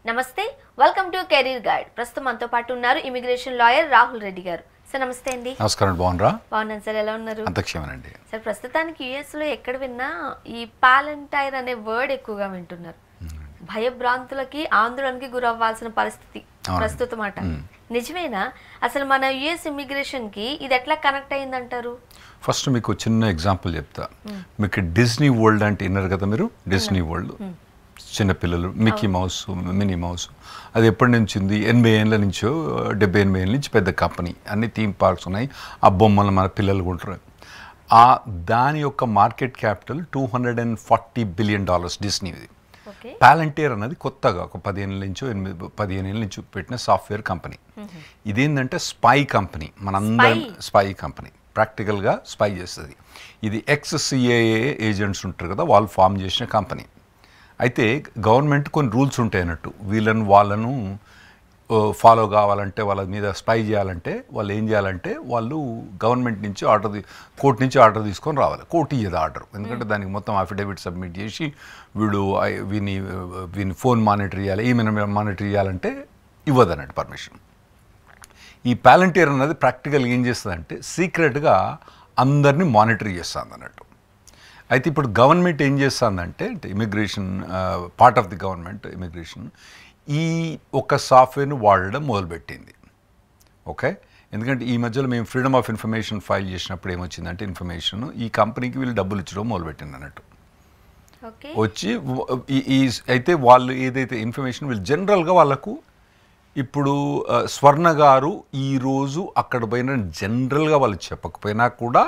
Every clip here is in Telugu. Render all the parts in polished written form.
నమస్తే, వెల్కమ్ టు కెరీర్ గైడ్. ప్రస్తుతం మనతో పాటు ఉన్నారు ఇమిగ్రేషన్ లాయర్ రాహుల్ రెడ్డి గారు. సార్ నమస్తే అండి. నమస్కారం. బాగున్నారా? బాగున్నాను సార్, ఎలా ఉన్నారు? అంతక్షేమనండి. సార్ ప్రస్తుతానికి యుఎస్ లో ఎక్కడ విన్నా ఈ పాలంటైర్ అనే వర్డ్ ఎక్కువగా వింటున్నారు. భయభ్రాంతులకి ఆందోళనకి గురవ్వాల్సిన పరిస్థితి ప్రస్తుతం మాట. నిజమేనా? అసలు మన యుఎస్ ఇమిగ్రేషన్ కి ఇది ఎట్లా కనెక్ట్ అయిందంటారు? ఫస్ట్ మీకు చిన్న ఎగ్జాంపుల్ చెప్తా. మీకు డిజ్నీ వరల్డ్ అంటే విన్నారు కదా మీరు? డిజ్నీ వరల్డ్ చిన్నపిల్లలు మిక్కీ మౌస్, మినీ మౌస్, అది ఎప్పటి నుంచి ఉంది? 80 ఏళ్ళ నుంచో 70-80 ఏళ్ళ నుంచి పెద్ద కంపెనీ. అన్ని థీమ్ పార్క్స్ ఉన్నాయి. ఆ బొమ్మలు మన పిల్లలు కొంటారు. దాని యొక్క మార్కెట్ క్యాపిటల్ $240 బిలియన్ డిస్నీది. పాలంటీర్ అన్నది కొత్తగా ఒక 15 ఏళ్ళ నుంచో పెట్టిన సాఫ్ట్వేర్ కంపెనీ. ఇదేంటంటే స్పై కంపెనీ, మనందరం స్పై కంపెనీ, ప్రాక్టికల్గా స్పై చేస్తుంది. ఇది ex-CIA ఏజెంట్స్ ఉంటారు కదా, వాళ్ళు ఫామ్ చేసిన కంపెనీ. అయితే గవర్నమెంట్ కొన్ని రూల్స్ ఉంటాయి అన్నట్టు. వాళ్ళను ఫాలో కావాలంటే, వాళ్ళ మీద స్పై చేయాలంటే వాళ్ళు ఏం చేయాలంటే, వాళ్ళు గవర్నమెంట్ నుంచి కోర్టు నుంచి ఆర్డర్ తీసుకొని రావాలి. కోర్టు ఇయ్యదు ఆర్డర్, ఎందుకంటే దానికి మొత్తం అఫిడవిట్ సబ్మిట్ చేసి వీని ఫోన్ మానిటర్ చేయాలి, ఈమెను మానిటర్ చేయాలంటే ఇవ్వదు అన్నట్టు పర్మిషన్. ఈ పాలంటీర్ అన్నది ప్రాక్టికల్గా ఏం చేస్తుందంటే సీక్రెట్గా అందరినీ మానిటర్ చేస్తుంది అన్నట్టు. అయితే ఇప్పుడు గవర్నమెంట్ ఏం చేస్తుందంటే, immigration part of the government immigration ఈ ఒక సాఫ్ట్వేర్ను వాడడం మొదలుపెట్టింది. ఓకే, ఎందుకంటే ఈ మధ్యలో మేము ఫ్రీడమ్ ఆఫ్ ఇన్ఫర్మేషన్ ఫైల్ చేసినప్పుడు ఏమొచ్చిందంటే, ఇన్ఫర్మేషన్ ఈ కంపెనీకి వీళ్ళు డబ్బులు ఇచ్చడం మొదలుపెట్టింది అన్నట్టు. వచ్చి అయితే వాళ్ళు ఏదైతే ఇన్ఫర్మేషన్ వీళ్ళు జనరల్గా వాళ్ళకు ఇప్పుడు స్వర్ణ గారు ఈరోజు అక్కడ పోయిన జనరల్గా వాళ్ళు చెప్పకపోయినా కూడా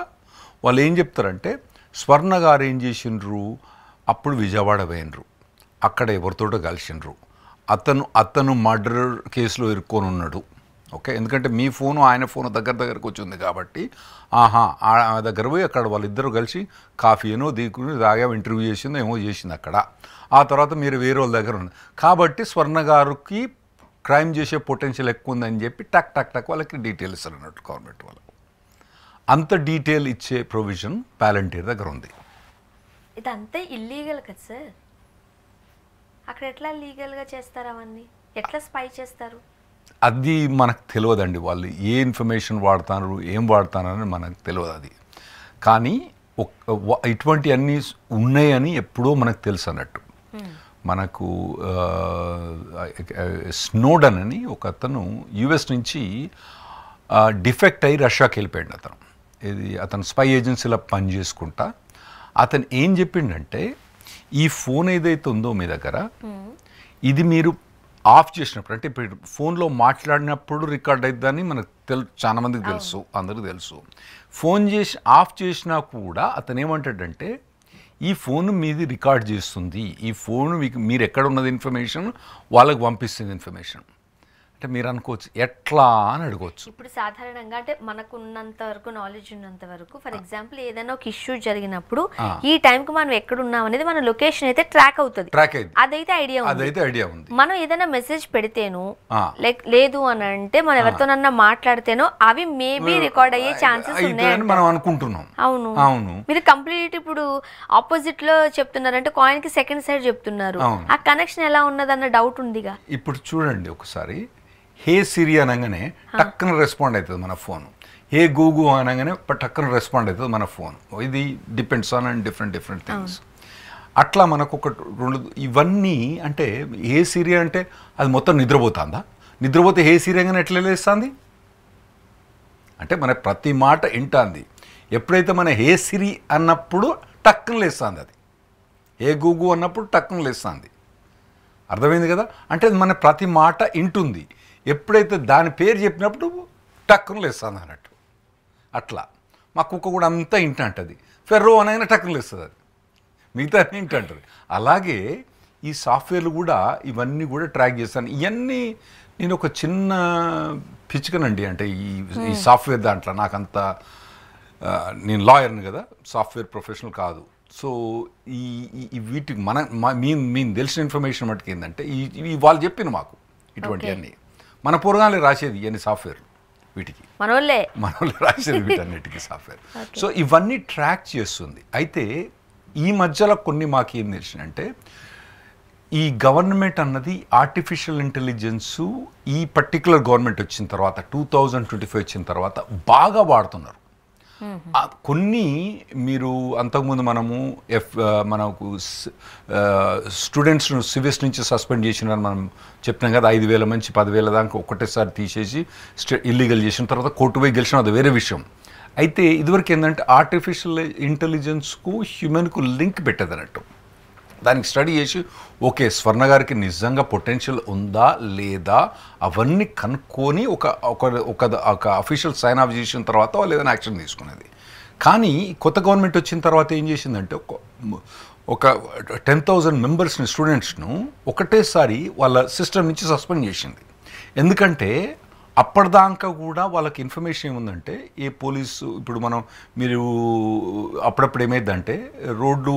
వాళ్ళు ఏం చెప్తారంటే, స్వర్ణ గారు ఏం చేసిండ్రు, అప్పుడు విజయవాడ పోయినరు, అక్కడ ఎవరితోటో కలిసిండ్రు, అతను మర్డర్ కేసులో ఇరుక్కొని ఉన్నాడు. ఓకే, ఎందుకంటే మీ ఫోను ఆయన ఫోను దగ్గరకు వచ్చింది కాబట్టి ఆ దగ్గర పోయి అక్కడ వాళ్ళిద్దరూ కలిసి కాఫీ ఏనో దీకుని తాగా ఇంటర్వ్యూ చేసిందో ఏమో చేసింది అక్కడ. ఆ తర్వాత మీరు వేరే వాళ్ళ దగ్గర ఉన్నారు కాబట్టి స్వర్ణ గారికి క్రైమ్ చేసే పొటెన్షియల్ ఎక్కువ ఉందని చెప్పి టక్ వాళ్ళకి డీటెయిల్ ఇస్తారు అన్నట్టు గవర్నమెంట్ వాళ్ళకు. అంత డీటెయిల్ ఇచ్చే ప్రొవిజన్ పాలంటీర్ దగ్గర ఉంది. ఇదంతా ఇల్లీగల్ కదా సార్? అక్కడ ఎట్లా లీగల్గా చేస్తారు? అవన్నీ ఎట్లా స్పై చేస్తారు? అది మనకు తెలియదండి. వాళ్ళు ఏ ఇన్ఫర్మేషన్ వాడతారు, ఏం వాడతారని మనకు తెలియదు అది. కానీ ఇటువంటి అన్నీ ఉన్నాయని ఎప్పుడో మనకు తెలుసు అన్నట్టు. మనకు స్నోడన్ అని ఒక అతను యుఎస్ నుంచి డిఫెక్ట్ అయ్యి రష్యాకి వెళ్ళిపోయాడు. అతను స్పై ఏజెన్సీలో పని చేసుకుంటా అతను ఏం చెప్పిండంటే, ఈ ఫోన్ ఏదైతే ఉందో మీ దగ్గర, ఇది మీరు ఆఫ్ చేసినప్పుడు, అంటే ఇప్పుడు ఫోన్లో మాట్లాడినప్పుడు రికార్డ్ అవుతుందని మనకు చాలా మందికి తెలుసు, అందరికీ తెలుసు. ఫోన్ చేసి ఆఫ్ చేసినా కూడా అతను ఏమంటాడంటే, ఈ ఫోన్ మీది రికార్డ్ చేస్తుంది, ఈ ఫోన్ మీరు ఎక్కడ ఉన్నది ఇన్ఫర్మేషన్ వాళ్ళకి పంపిస్తుంది ఇన్ఫర్మేషన్. అంటే మీరు అనుకోవచ్చు ఎట్లా అని అడగవచ్చు. ఇప్పుడు సాధారణంగా అంటే మనకు ఉన్నంత వరకు, నాలెడ్జ్ ఉన్నంత వరకు, ఫర్ ఎగ్జాంపుల్ ఏదైనా ఒక ఇష్యూ జరిగినప్పుడు ఈ టైంకి మనం ఎక్కడ ఉన్నాం అనేది మన లొకేషన్ అయితే ట్రాక్ అవుతుంది. అదైతే ఐడియా ఉంది. మనం ఏదైనా మెసేజ్ పెడితేనో లేదు అని అంటే, మనం ఎవరితోనన్నా మాట్లాడితేనో అవి మేబీ రికార్డ్ అయ్యే ఛాన్సెస్ ఉన్నాయని మనం అనుకుంటున్నాం. అవును, మీరు కంప్లీట్ ఇప్పుడు ఆపోజిట్ లో చెప్తున్నారంటే కాయిన్ కి సెకండ్ సైడ్ చెప్తున్నారు. ఆ కనెక్షన్ ఎలా ఉన్నదన్న డౌట్ ఉందిగా. ఇప్పుడు చూడండి ఒకసారి, హే సిరి అనగానే టక్కున రెస్పాండ్ అవుతుంది మన ఫోన్, హే గూగు అనగానే టక్కున రెస్పాండ్ అవుతుంది మన ఫోన్. ఇది depends on and different things. అట్లా మనకు ఒక రెండు ఇవన్నీ. అంటే హే సిరి అంటే అది మొత్తం నిద్రపోతుందా? నిద్రపోతే హే సిరి అనగానే ఎట్లా లేస్తుంది? అంటే మన ప్రతి మాట వింటుంది. ఎప్పుడైతే మన హే సిరి అన్నప్పుడు టక్కున లేస్తుంది, అది హే గూగు అన్నప్పుడు టక్కున లేస్తుంది. అర్థమైంది కదా? అంటే మన ప్రతి మాట వింటుంది. ఎప్పుడైతే దాని పేరు చెప్పినప్పుడు టక్కున లేస్తుంది అన్నట్టు. అట్లా మా కుక్క కూడా అంతా ఇంటంటుంది. ఫెర్రో అనగానే టక్కున లేస్తుంది, అది మిగతా ఇంటంటుంది. అలాగే ఈ సాఫ్ట్వేర్లు కూడా ఇవన్నీ కూడా ట్రాక్ చేస్తాను. ఇవన్నీ నేను ఒక చిన్న పిచ్చుకనండి. అంటే ఈ సాఫ్ట్వేర్ దాంట్లో నాకంత, నేను లాయర్ని కదా, సాఫ్ట్వేర్ ప్రొఫెషనల్ కాదు. సో వీటికి మేము తెలిసిన ఇన్ఫర్మేషన్ మటుకు ఏంటంటే, వాళ్ళు చెప్పిన మాకు ఇటువంటివన్నీ మన పూర్వగానే రాసేది ఇవన్నీ సాఫ్ట్వేర్, వీటికి మనోళ్ళే రాసేది వీటన్నిటికీ సాఫ్ట్వేర్. సో ఇవన్నీ ట్రాక్ చేస్తుంది. అయితే ఈ మధ్యలో కొన్ని మాకు ఏం తెలిసినంటే, ఈ గవర్నమెంట్ అన్నది ఆర్టిఫిషియల్ ఇంటెలిజెన్స్ ఈ పర్టికులర్ గవర్నమెంట్ వచ్చిన తర్వాత 2025 వచ్చిన తర్వాత బాగా వాడుతున్నారు. కొన్ని మీరు అంతకుముందు మనకు స్టూడెంట్స్ను సివిస్ నుంచి సస్పెండ్ చేసినారని మనం చెప్పినాం కదా, 5,000 నుంచి 10,000 దాకా ఒకటేసారి తీసేసి ఇల్లీగల్ చేసిన తర్వాత కోర్టు పోయి గెలిచిన అది వేరే విషయం. అయితే ఇదివరకు ఏంటంటే ఆర్టిఫిషియల్ ఇంటెలిజెన్స్కు హ్యూమన్కు లింక్ పెట్టేది అన్నట్టు. దానికి స్టడీ చేసి ఓకే స్వర్ణ గారికి నిజంగా పొటెన్షియల్ ఉందా లేదా అవన్నీ కనుక్కొని ఒక అఫీషియల్ సైన్ ఆఫ్ చేసిన తర్వాత వాళ్ళు ఏదైనా యాక్షన్ తీసుకునేది. కానీ కొత్త గవర్నమెంట్ వచ్చిన తర్వాత ఏం చేసిందంటే ఒక 10,000 మెంబర్స్ని స్టూడెంట్స్ను ఒకటేసారి వాళ్ళ సిస్టమ్ నుంచి సస్పెండ్ చేసింది. ఎందుకంటే అప్పటిదాకా కూడా వాళ్ళకి ఇన్ఫర్మేషన్ ఏముందంటే ఏ పోలీసు ఇప్పుడు మీరు అప్పుడప్పుడు ఏమైందంటే రోడ్డు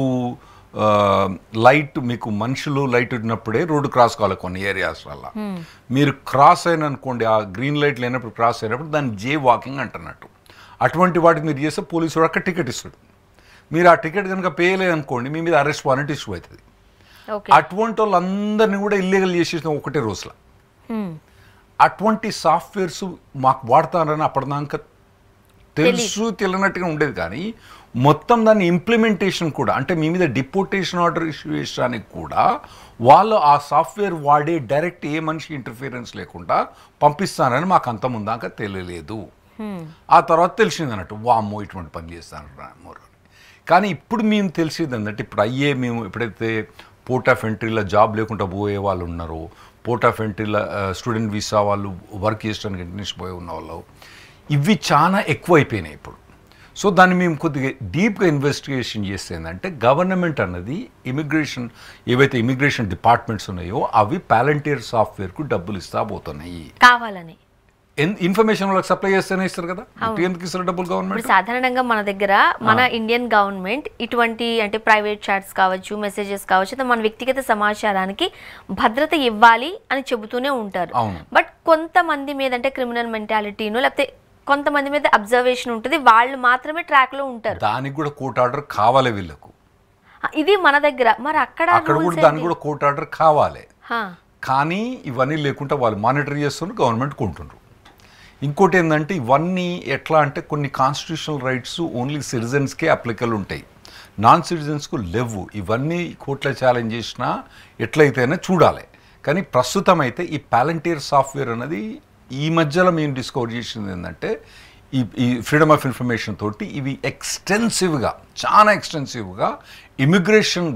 లైట్ మీకు మనుషులు లైట్ ఉన్నప్పుడే రోడ్డు క్రాస్ కావాలి కొన్ని ఏరియాస్ వల్ల. మీరు క్రాస్ అయిన అనుకోండి ఆ గ్రీన్ లైట్ లేనప్పుడు క్రాస్ అయినప్పుడు దాన్ని జే వాకింగ్ అంటున్నట్టు. అటువంటి వాటికి మీరు చేస్తే పోలీసు వాడు అక్కడ టికెట్ ఇస్తాడు. మీరు ఆ టికెట్ కనుక పే లేదనుకోండి మీ మీద అరెస్ట్ వారెంట్ ఇష్యూ అవుతుంది. అటువంటి వాళ్ళందరినీ కూడా ఇల్లీగల్ చేసేసిన ఒకటే రోజులో. అటువంటి సాఫ్ట్వేర్స్ మాకు వాడతారని అప్పటిదాకా తెలుసు తెలియనట్టుగా ఉండేది. కానీ మొత్తం దాన్ని ఇంప్లిమెంటేషన్ కూడా అంటే మీ మీద డిపోటేషన్ ఆర్డర్ ఇష్యూ చేయడానికి కూడా వాళ్ళు ఆ సాఫ్ట్వేర్ వాడే డైరెక్ట్ ఏ మనిషి ఇంటర్ఫిరెన్స్ లేకుండా పంపిస్తానని మాకు అంత ముందాక తెలియలేదు. ఆ తర్వాత తెలిసింది అన్నట్టు వామ్మో ఇటువంటి పని చేస్తాను. కానీ ఇప్పుడు మేము తెలిసింది ఏంటంటే ఇప్పుడు మేము ఎప్పుడైతే పోర్ట్ ఆఫ్ ఎంట్రీలో జాబ్ లేకుండా పోయే వాళ్ళు ఉన్నారో, పోర్ట్ ఆఫ్ ఎంట్రీలో స్టూడెంట్ వీసా వాళ్ళు వర్క్ చేయడానికి ఇంటర్నేషనల్ పోయి ఉన్న వాళ్ళు ఇవి చాలా ఎక్కువ అయిపోయినాయి ఇప్పుడు. సో దాన్ని మేము కొద్దిగా డీప్గా ఇన్వెస్టిగేషన్ చేస్తే ఏంటంటే గవర్నమెంట్ అన్నది ఏవైతే ఇమిగ్రేషన్ డిపార్ట్మెంట్స్ ఉన్నాయో అవి పాలంటీర్ సాఫ్ట్వేర్కు డబ్బులు ఇస్తా పోతున్నాయి. కావాలని ఇన్ఫర్మేషన్ వాళ్ళకి సప్లై చేస్తేనే ఇస్తారు కదా, ఎందుకు ఇస్తారు డబ్బులు గవర్నమెంట్? సాధారణంగా మన దగ్గర మన ఇండియన్ గవర్నమెంట్ ఇటువంటి అంటే ప్రైవేట్ చాట్స్ కావచ్చు, మెసేజెస్ కావచ్చు, మన వ్యక్తిగత సమాచారానికి భద్రత ఇవ్వాలి అని చెబుతూనే ఉంటారు. బట్ కొంతమంది మీద అంటే క్రిమినల్ మెంటాలిటీను లేకపోతే కొంతమంది మీద అబ్జర్వేషన్ ఉంటుంది, వాళ్ళు మాత్రమే ట్రాక్ లో ఉంటారు. దానికి కూడా కోర్ట్ ఆర్డర్ కావాలి వీళ్ళకు. ఇది మన దగ్గర మరి అక్కడ కూడా దానికి కూడా కోర్ట్ ఆర్డర్ కావాలి. కానీ ఇవన్నీ లేకుండా వాళ్ళు మానిటర్ చేస్తున్నారు, గవర్నమెంట్ కొంటున్నారు. ఇంకోటి ఏంటంటే ఇవన్నీ ఎట్లా అంటే కొన్ని కాన్స్టిట్యూషనల్ రైట్స్ ఓన్లీ సిటిజన్స్కే అప్లికబుల్ ఉంటాయి, నాన్ సిటిజన్స్కు లేవు. ఇవన్నీ కోర్టులో ఛాలెంజ్ చేసినా ఎట్లయితేనే చూడాలి. కానీ ప్రస్తుతం అయితే ఈ పాలంటీర్ సాఫ్ట్వేర్ అనేది ఈ మధ్యలో మేము డిస్కవర్ చేసింది ఏంటంటే ఈ ఫ్రీడమ్ ఆఫ్ ఇన్ఫర్మేషన్ తోటి ఇవి చాలా ఎక్స్టెన్సివ్గా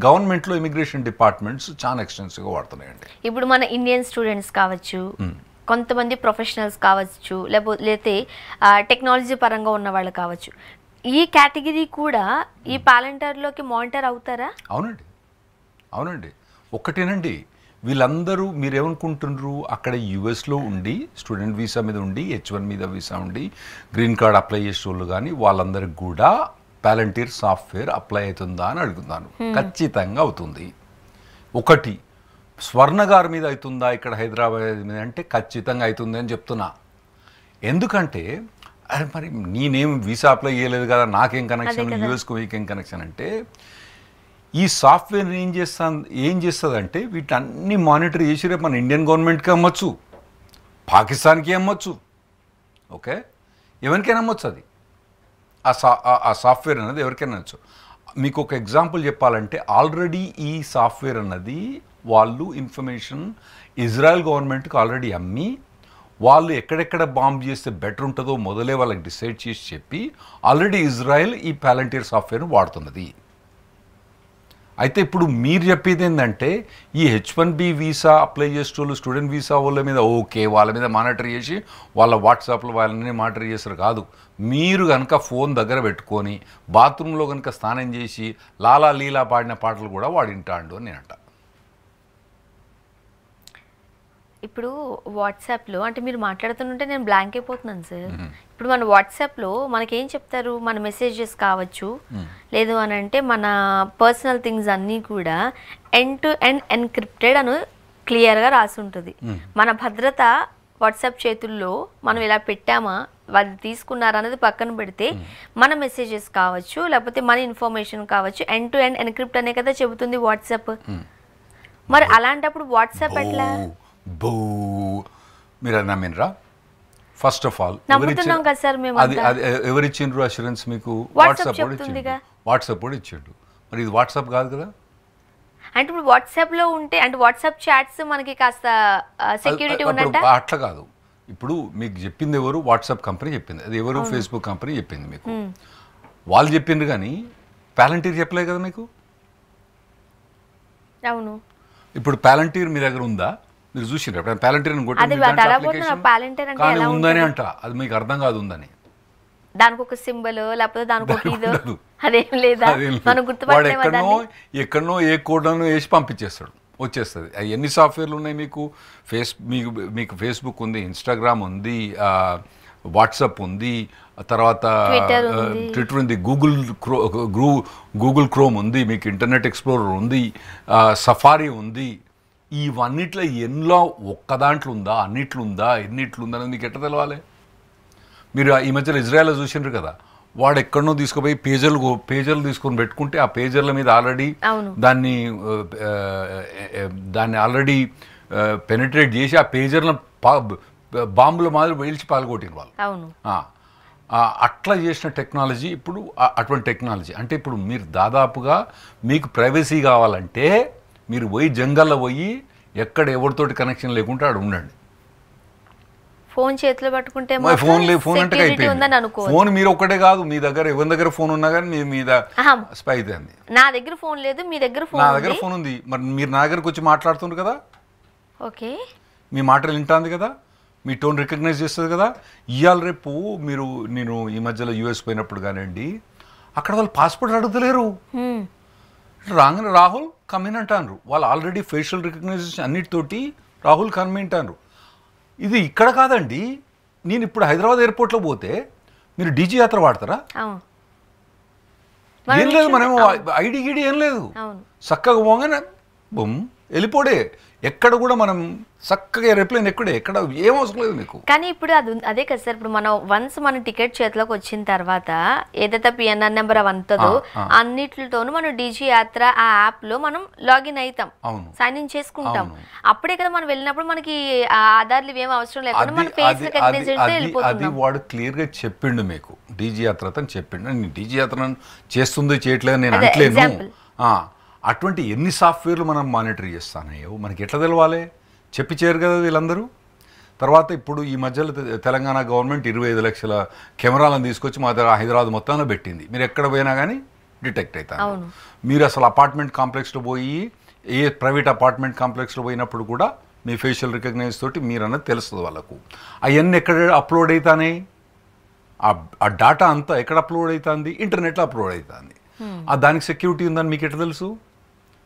గవర్నమెంట్లో ఇమిగ్రేషన్ డిపార్ట్మెంట్స్ చాలా ఎక్స్టెన్సివ్గా వాడుతున్నాయండి. ఇప్పుడు మన ఇండియన్ స్టూడెంట్స్ కావచ్చు, కొంతమంది ప్రొఫెషనల్స్ కావచ్చు, లేకపోతే టెక్నాలజీ పరంగా ఉన్న వాళ్ళు కావచ్చు, ఈ కేటగిరీ కూడా ఈ పాలంటీర్లోకి మానిటర్ అవుతారా? అవునండి ఒక్కటేనండి. వీళ్ళందరూ మీరేమనుకుంటున్నారు అక్కడ యుఎస్లో ఉండి స్టూడెంట్ వీసా మీద ఉండి H1 మీద వీసా ఉండి గ్రీన్ కార్డ్ అప్లై చేసే వాళ్ళు కానీ వాళ్ళందరికి కూడా పాలంటీర్ సాఫ్ట్వేర్ అప్లై అవుతుందా అని అడుగుతున్నాను. ఖచ్చితంగా అవుతుంది. ఒకటి స్వర్ణ గారి మీద అవుతుందా ఇక్కడ హైదరాబాద్ మీద అంటే ఖచ్చితంగా అవుతుంది అని చెప్తున్నా. ఎందుకంటే అరే మరి నేనేం వీసా అప్లై చేయలేదు కదా, నాకేం కనెక్షన్, యూఎస్కు మీకేం కనెక్షన్ అంటే ఈ సాఫ్ట్వేర్ ఏం చేస్తుందంటే వీటన్ని మానిటర్ చేసి రేపు మన ఇండియన్ గవర్నమెంట్కి అమ్మచ్చు, పాకిస్తాన్కి అమ్మచ్చు, ఓకే ఎవరికైనా అమ్మచ్చు. అది ఆ సాఫ్ట్వేర్ అన్నది ఎవరికైనా అమ్మచ్చు. మీకు ఒక ఎగ్జాంపుల్ చెప్పాలంటే ఆల్రెడీ ఈ సాఫ్ట్వేర్ అన్నది వాళ్ళు ఇన్ఫర్మేషన్ ఇజ్రాయెల్ గవర్నమెంట్కి ఆల్రెడీ అమ్మి వాళ్ళు ఎక్కడెక్కడ బాంబ్ చేస్తే బెటర్ ఉంటుందో మొదలే వాళ్ళకి డిసైడ్ చేసి చెప్పి ఆల్రెడీ ఇజ్రాయెల్ ఈ పాలంటీర్ సాఫ్ట్వేర్ను వాడుతున్నది. అయితే ఇప్పుడు మీరు చెప్పేది ఏంటంటే ఈ H1B వీసా అప్లై చేసేటోళ్ళు స్టూడెంట్ వీసా వాళ్ళ మీద ఓకే వాళ్ళ మీద మానిటర్ చేసి వాళ్ళ వాట్సాప్లో వాళ్ళని మానిటర్ చేస్తారు కాదు. మీరు కనుక ఫోన్ దగ్గర పెట్టుకొని బాత్రూంలో కనుక స్నానం చేసి లాలా లీలా పాడిన పాటలు కూడా వాడింటాడు అని అంట. ఇప్పుడు వాట్సాప్లో అంటే మీరు మాట్లాడుతుంటే నేను బ్లాంక్ అయిపోతున్నాను సార్. ఇప్పుడు మన వాట్సాప్లో మనకేం చెప్తారు, మన మెసేజెస్ కావచ్చు, లేదు అని అంటే మన పర్సనల్ థింగ్స్ అన్నీ కూడా ఎండ్ టు ఎండ్ ఎన్క్రిప్టెడ్ అని క్లియర్గా రాసి ఉంటుంది. మన భద్రత వాట్సాప్ చేతుల్లో మనం ఇలా పెట్టామా, వాళ్ళు తీసుకున్నారా అనేది పక్కన పెడితే మన మెసేజెస్ కావచ్చు లేకపోతే మన ఇన్ఫర్మేషన్ కావచ్చు ఎండ్ టు ఎండ్ ఎన్క్రిప్ట్ అనే కదా చెబుతుంది వాట్సాప్. మరి అలాంటప్పుడు వాట్సాప్ ఎట్లా? బో మీరు నమ్మినరా? ఫస్ట్ ఆఫ్ ఆల్ నమ్ముతున్నాం కదా సార్ మేము. అది ఎవరిచ్చిండ్రు అష్యూరెన్స్ మీకు? వాట్సాప్ కూడా ఇచ్చిండు. వాట్సాప్ కూడా ఇచ్చిండు. మరి ఇది వాట్సాప్ కాదు కదా. అంటే ఇప్పుడు వాట్సాప్ లో ఉంటే అంటే వాట్సాప్ చాట్స్ మనకి కాస్త సెక్యూరిటీ ఉన్నట్ట? అట్లా కాదు. ఇప్పుడు మీకు చెప్పింది ఎవరు? వాట్సాప్ కంపెనీ చెప్పింది. అది ఎవరు? ఫేస్బుక్ కంపెనీ చెప్పింది మీకు. వాళ్ళు చెప్పిండ్రు కానీ పాలంటీర్ చెప్పలేదు కదా మీకు. అవును. ఇప్పుడు పాలంటీర్ మీ దగ్గర ఉందా? మీరు చూసిండ్రు ఎప్పుడైనా పాలంటీర్ కానీ ఉందని అంట. అది మీకు అర్థం కాదు ఉందని. దానికి ఒక సింబల్ లేకపోతే దానికి ఒక ఇదో అదేం లేదా? మనం గుర్తుపట్టలేము. ఎక్కడనో ఏ కోడ్ను వేసి పంపించేస్తాడు, వచ్చేస్తుంది. ఎన్ని సాఫ్ట్వేర్లు ఉన్నాయి మీకు? మీకు ఫేస్బుక్ ఉంది, ఇన్స్టాగ్రామ్ ఉంది, వాట్సాప్ ఉంది, తర్వాత ట్విట్టర్ ఉంది, గూగుల్ క్రోమ్ ఉంది, మీకు ఇంటర్నెట్ ఎక్స్ప్లోరర్ ఉంది, సఫారీ ఉంది. ఇవన్నిట్లో ఎన్నో ఒక్క దాంట్లో ఉందా, అన్నిట్లు ఉందా, ఎన్నిట్లు ఉందా అనేది మీకు ఎట్లా తెలవాలి? మీరు ఈ మధ్యలో ఇజ్రాయెల్లో చూసిండ్రు కదా, వాడు ఎక్కడనో తీసుకుపోయి పేజర్లు తీసుకొని పెట్టుకుంటే ఆ పేజర్ల మీద ఆల్రెడీ దాన్ని ఆల్రెడీ పెనిట్రేట్ చేసి ఆ పేజర్లను బాంబుల మాదిరి వేల్చి పాల్గొట్టిన వాళ్ళు. అట్లా చేసిన టెక్నాలజీ ఇప్పుడు అటువంటి టెక్నాలజీ. అంటే ఇప్పుడు మీరు దాదాపుగా మీకు ప్రైవసీ కావాలంటే మీరు పోయి జంగల్లో పోయి ఎక్కడ ఎవరితోటి కనెక్షన్ లేకుంటే ఆడ ఉండండి. ఫోన్ చేతిలో పట్టుకుంటే ఫోన్ అంటే అయిపోయింది. ఫోన్ మీరు ఒక్కటే కాదు, మీ దగ్గర ఎవరి దగ్గర ఫోన్ ఉన్నా కానీ మీ మీద స్పై అవుతుంది. నా దగ్గర ఫోన్ లేదు, మీ దగ్గర ఫోన్. నా దగ్గర ఫోన్ ఉంది, మరి మీరు నా దగ్గరకు వచ్చి మాట్లాడుతున్నారు కదా, ఓకే, మీ మాటలు వింటుంది కదా, మీ టోన్ రికగ్నైజ్ చేస్తుంది కదా. ఇవాళ రేపు నేను ఈ మధ్యలో యూఎస్ పోయినప్పుడు కానివ్వండి, అక్కడ వాళ్ళు పాస్పోర్ట్ అడుగుతలేరు. రాగానే రాహుల్ కమిన్ అంటారు. వాళ్ళు ఆల్రెడీ ఫేషియల్ రికగ్నైజేషన్ అన్నిటితోటి రాహుల్ కమిన్ అంటారు. ఇది ఇక్కడ కాదండి. నేను ఇప్పుడు హైదరాబాద్ ఎయిర్పోర్ట్లో పోతే మీరు డీజీ యాత్ర వాడతారా? ఏం లేదు, మనము ఐడి గిడి ఏం లేదు, చక్కగా పోగానే బొమ్ వెళ్ళిపోడే. ఎక్కడ కూడా మనం చక్కగా ఎయిర్ప్లేన్ ఎక్కడే, ఎక్కడ ఏం అవసరం లేదు మీకు. కానీ ఇప్పుడు అదే కదా సార్, ఇప్పుడు మనం వన్స్ మన టికెట్ చేతిలోకి వచ్చిన తర్వాత ఏదైతే పిఎన్ఆర్ నెంబర్ అవంతదో అన్నిటితోనూ మనం డీజీ యాత్ర ఆ యాప్ లో మనం లాగిన్ అవుతాం, సైన్ ఇన్ చేసుకుంటాం. అప్పుడే కదా మనం వెళ్ళినప్పుడు మనకి ఆధార్లు ఏం అవసరం లేకుండా మన ఫేస్ రికగ్నిషన్ వెళ్ళిపోతుంది. అది వాడు క్లియర్ గా చెప్పిండు మీకు, డీజీ యాత్ర అని చెప్పిండు. నేను డీజీ యాత్ర చేస్తుందో చేయట్లేదు నేను అంటలేను. అటువంటి ఎన్ని సాఫ్ట్వేర్లు మనం మానిటర్ చేస్తానో మనకి ఎట్లా తెలవాలి? చెప్పి చేయరు కదా వీళ్ళందరూ. తర్వాత ఇప్పుడు ఈ మధ్యలో తెలంగాణ గవర్నమెంట్ 25 లక్షల కెమెరాలను తీసుకొచ్చి మా దగ్గర హైదరాబాద్ మొత్తంలో పెట్టింది. మీరు ఎక్కడ పోయినా కానీ డిటెక్ట్ అవుతారు. మీరు అసలు అపార్ట్మెంట్ కాంప్లెక్స్లో పోయి ఏ ప్రైవేట్ అపార్ట్మెంట్ కాంప్లెక్స్లో పోయినప్పుడు కూడా మీ ఫేషియల్ రికగ్నైజ్ తోటి మీరు అన్నది తెలుస్తుంది వాళ్ళకు. అవన్నీ ఎక్కడ అప్లోడ్ అవుతాయి? ఆ డేటా అంతా ఎక్కడ అప్లోడ్ అవుతుంది? ఇంటర్నెట్లో అప్లోడ్ అవుతుంది. దానికి సెక్యూరిటీ ఉందని మీకు ఎట్లా తెలుసు?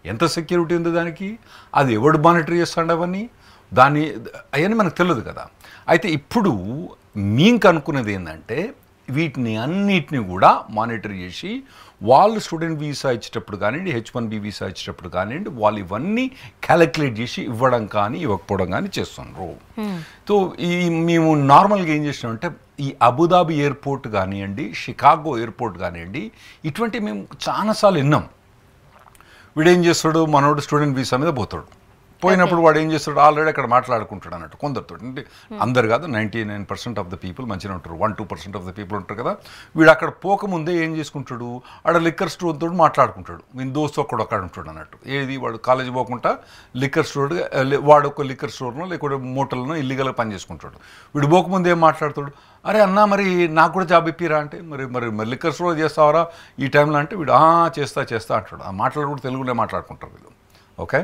ఎంత సెక్యూరిటీ ఉంది దానికి? అది ఎవడు మానిటర్ చేస్తాడు అవన్నీ? అవన్నీ మనకు తెలియదు కదా. అయితే ఇప్పుడు మీకు అనుకునేది ఏంటంటే వీటిని అన్నిటిని కూడా మానిటర్ చేసి వాళ్ళు స్టూడెంట్ వీసా ఇచ్చేటప్పుడు కానివ్వండి, H1B వీసా ఇచ్చేటప్పుడు కానివ్వండి, వాళ్ళు ఇవన్నీ క్యాలిక్యులేట్ చేసి ఇవ్వడం కానీ ఇవ్వకపోవడం కానీ చేస్తున్నారు. సో మేము నార్మల్గా ఏం చేసినామంటే ఈ అబుదాబి ఎయిర్పోర్ట్ కానివ్వండి, షికాగో ఎయిర్పోర్ట్ కానివ్వండి, ఇటువంటి మేము చాలాసార్లు విన్నాం. వీడేం చేస్తాడు, మనోడు స్టూడెంట్ వీసా మీద పోతాడు. పోయినప్పుడు వాడు ఏం చేస్తాడు, ఆల్రెడీ అక్కడ మాట్లాడుకుంటాడు అన్నట్టు కొందరితో. అంటే అందరు కాదు, 99% ఆఫ్ ద పీపుల్ మంచిగా ఉంటారు, 1-2% ఆఫ్ ద పీపుల్ ఉంటారు కదా. వీడు అక్కడ పోకముందే ఏం చేసుకుంటాడు, ఆడ లిక్కర్ స్టోర్ తోటి మాట్లాడుకుంటాడు. వీని దోస్తు ఒక్కడు అక్కడ ఉంటాడు అన్నట్టు. ఏది వాడు కాలేజీ పోకుండా లిక్కర్ స్టోర్, వాడు ఒక లిక్కర్ స్టోర్లో లేకపోతే మోటల్నో ఇల్లీగల్గా పని చేసుకుంటాడు. వీడు పోకముందే ఏం మాట్లాడతాడు, అరే అన్న మరి నాకు కూడా జాబ్ ఇప్పిరా అంటే, మరి లిక్కర్ స్టోర్ చేస్తావరా ఈ టైంలో అంటే వీడు చేస్తా అంటాడు. ఆ మాట్లాడు కూడా తెలుగులో మాట్లాడుకుంటారు వీళ్ళు. ఓకే,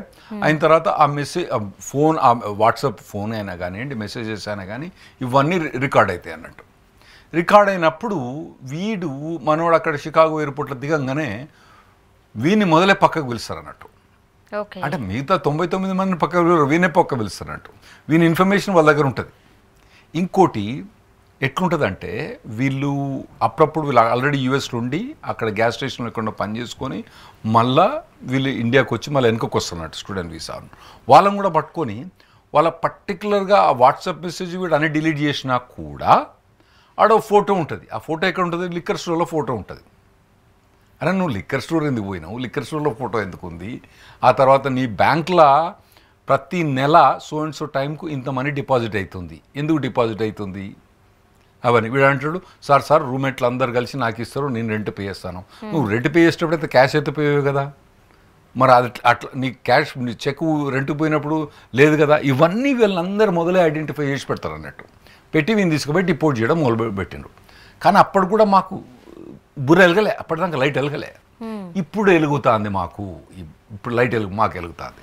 అయిన తర్వాత ఆ మెసేజ్ ఫోన్, ఆ వాట్సాప్ ఫోన్ అయినా కానివ్వండి, మెసేజెస్ అయినా కానీ ఇవన్నీ రికార్డ్ అవుతాయి అన్నట్టు. రికార్డ్ అయినప్పుడు వీడు మనోడు అక్కడ షికాగో ఎయిర్పోర్ట్లో దిగంగానే వీడిని మొదలే పక్కకు పిలుస్తారు అన్నట్టు. అంటే మిగతా 99 మందిని పక్కకు వీనే పక్క పిలుస్తారు అన్నట్టు. వీని ఇన్ఫర్మేషన్ వాళ్ళ దగ్గర ఉంటుంది. ఇంకోటి ఎట్లుంటుందంటే వీళ్ళు అప్పుడప్పుడు వీళ్ళు ఆల్రెడీ యూఎస్లో ఉండి అక్కడ గ్యాస్ స్టేషన్లో ఎక్కడో పని చేసుకొని మళ్ళీ వీళ్ళు ఇండియాకి వచ్చి మళ్ళీ వెనుకకు వస్తున్నట్టు స్టూడెంట్ వీసా. వాళ్ళని కూడా పట్టుకొని వాళ్ళ పర్టికులర్గా ఆ వాట్సాప్ మెసేజ్ వీడు అన్ని డిలీట్ చేసినా కూడా ఆడ ఫోటో ఉంటుంది. ఆ ఫోటో ఎక్కడ ఉంటుంది? లిక్కర్ స్టోర్లో ఫోటో ఉంటుంది. అరే నువ్వు లిక్కర్ స్టోర్ ఎందుకు పోయినావు, లిక్కర్ స్టోర్లో ఫోటో ఎందుకు ఉంది, ఆ తర్వాత నీ బ్యాంక్లో ప్రతి నెల సో అండ్ సో టైంకు ఇంత మనీ డిపాజిట్ అవుతుంది, ఎందుకు డిపాజిట్ అవుతుంది అవన్నీ. వీడు అంటాడు సార్ రూమ్మేట్లు అందరు కలిసి నాకు ఇస్తారు, నేను రెంట్ పే చేస్తాను. నువ్వు రెంట్ పే చేసేటప్పుడు అయితే క్యాష్ అయితే పోయావు కదా, మరి అది అట్లా నీ క్యాష్ చెక్ రెంట్ పోయినప్పుడు లేదు కదా. ఇవన్నీ వీళ్ళందరూ మొదలే ఐడెంటిఫై చేసి పెడతారు అన్నట్టు. పెట్టి వీని తీసుకుపోయి డిపోర్ట్ చేయడం మొదలు పెట్టిండ్రు. కానీ అప్పుడు కూడా మాకు బుర్ర ఎలగలే, అప్పటిదాకా లైట్ ఎలగలే. ఇప్పుడు ఎలుగుతుంది మాకు, ఇప్పుడు లైట్ మాకు ఎలుగుతుంది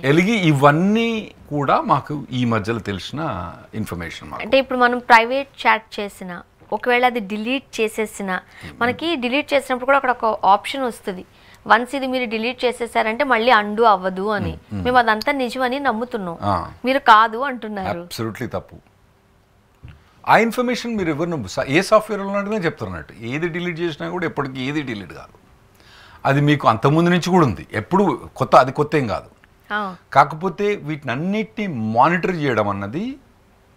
ఎలిగి. ఇవన్నీ కూడా మాకు ఈ మధ్యలో తెలిసిన ఇన్ఫర్మేషన్. అంటే ఇప్పుడు మనం ప్రైవేట్ చాట్ చేసిన ఒకవేళ అది డిలీట్ చేసేసిన, మనకి డిలీట్ చేసినప్పుడు కూడా అక్కడ ఒక ఆప్షన్ వస్తుంది, వన్స్ ఇది మీరు డిలీట్ చేసేసారంటే మళ్ళీ అండు అవ్వదు అని. మేము అదంతా నిజమని నమ్ముతున్నాం, మీరు కాదు అంటున్నారు. అబ్సల్యూట్లీ తప్పు. ఆ ఇన్ఫర్మేషన్ మీరు ఎవరు ఏ సాఫ్ట్వేర్లో ఉన్నట్టుగా చెప్తున్నట్టు, ఏది డిలీట్ చేసినా కూడా ఎప్పటికీ ఏది డిలీట్ కాదు. అది మీకు అంతకుముందు నుంచి కూడా ఉంది, ఎప్పుడు కొత్త, అది కొత్త ఏం కాదు. కాకపోతే వీటిని అన్నిటినీ మానిటర్ చేయడం అన్నది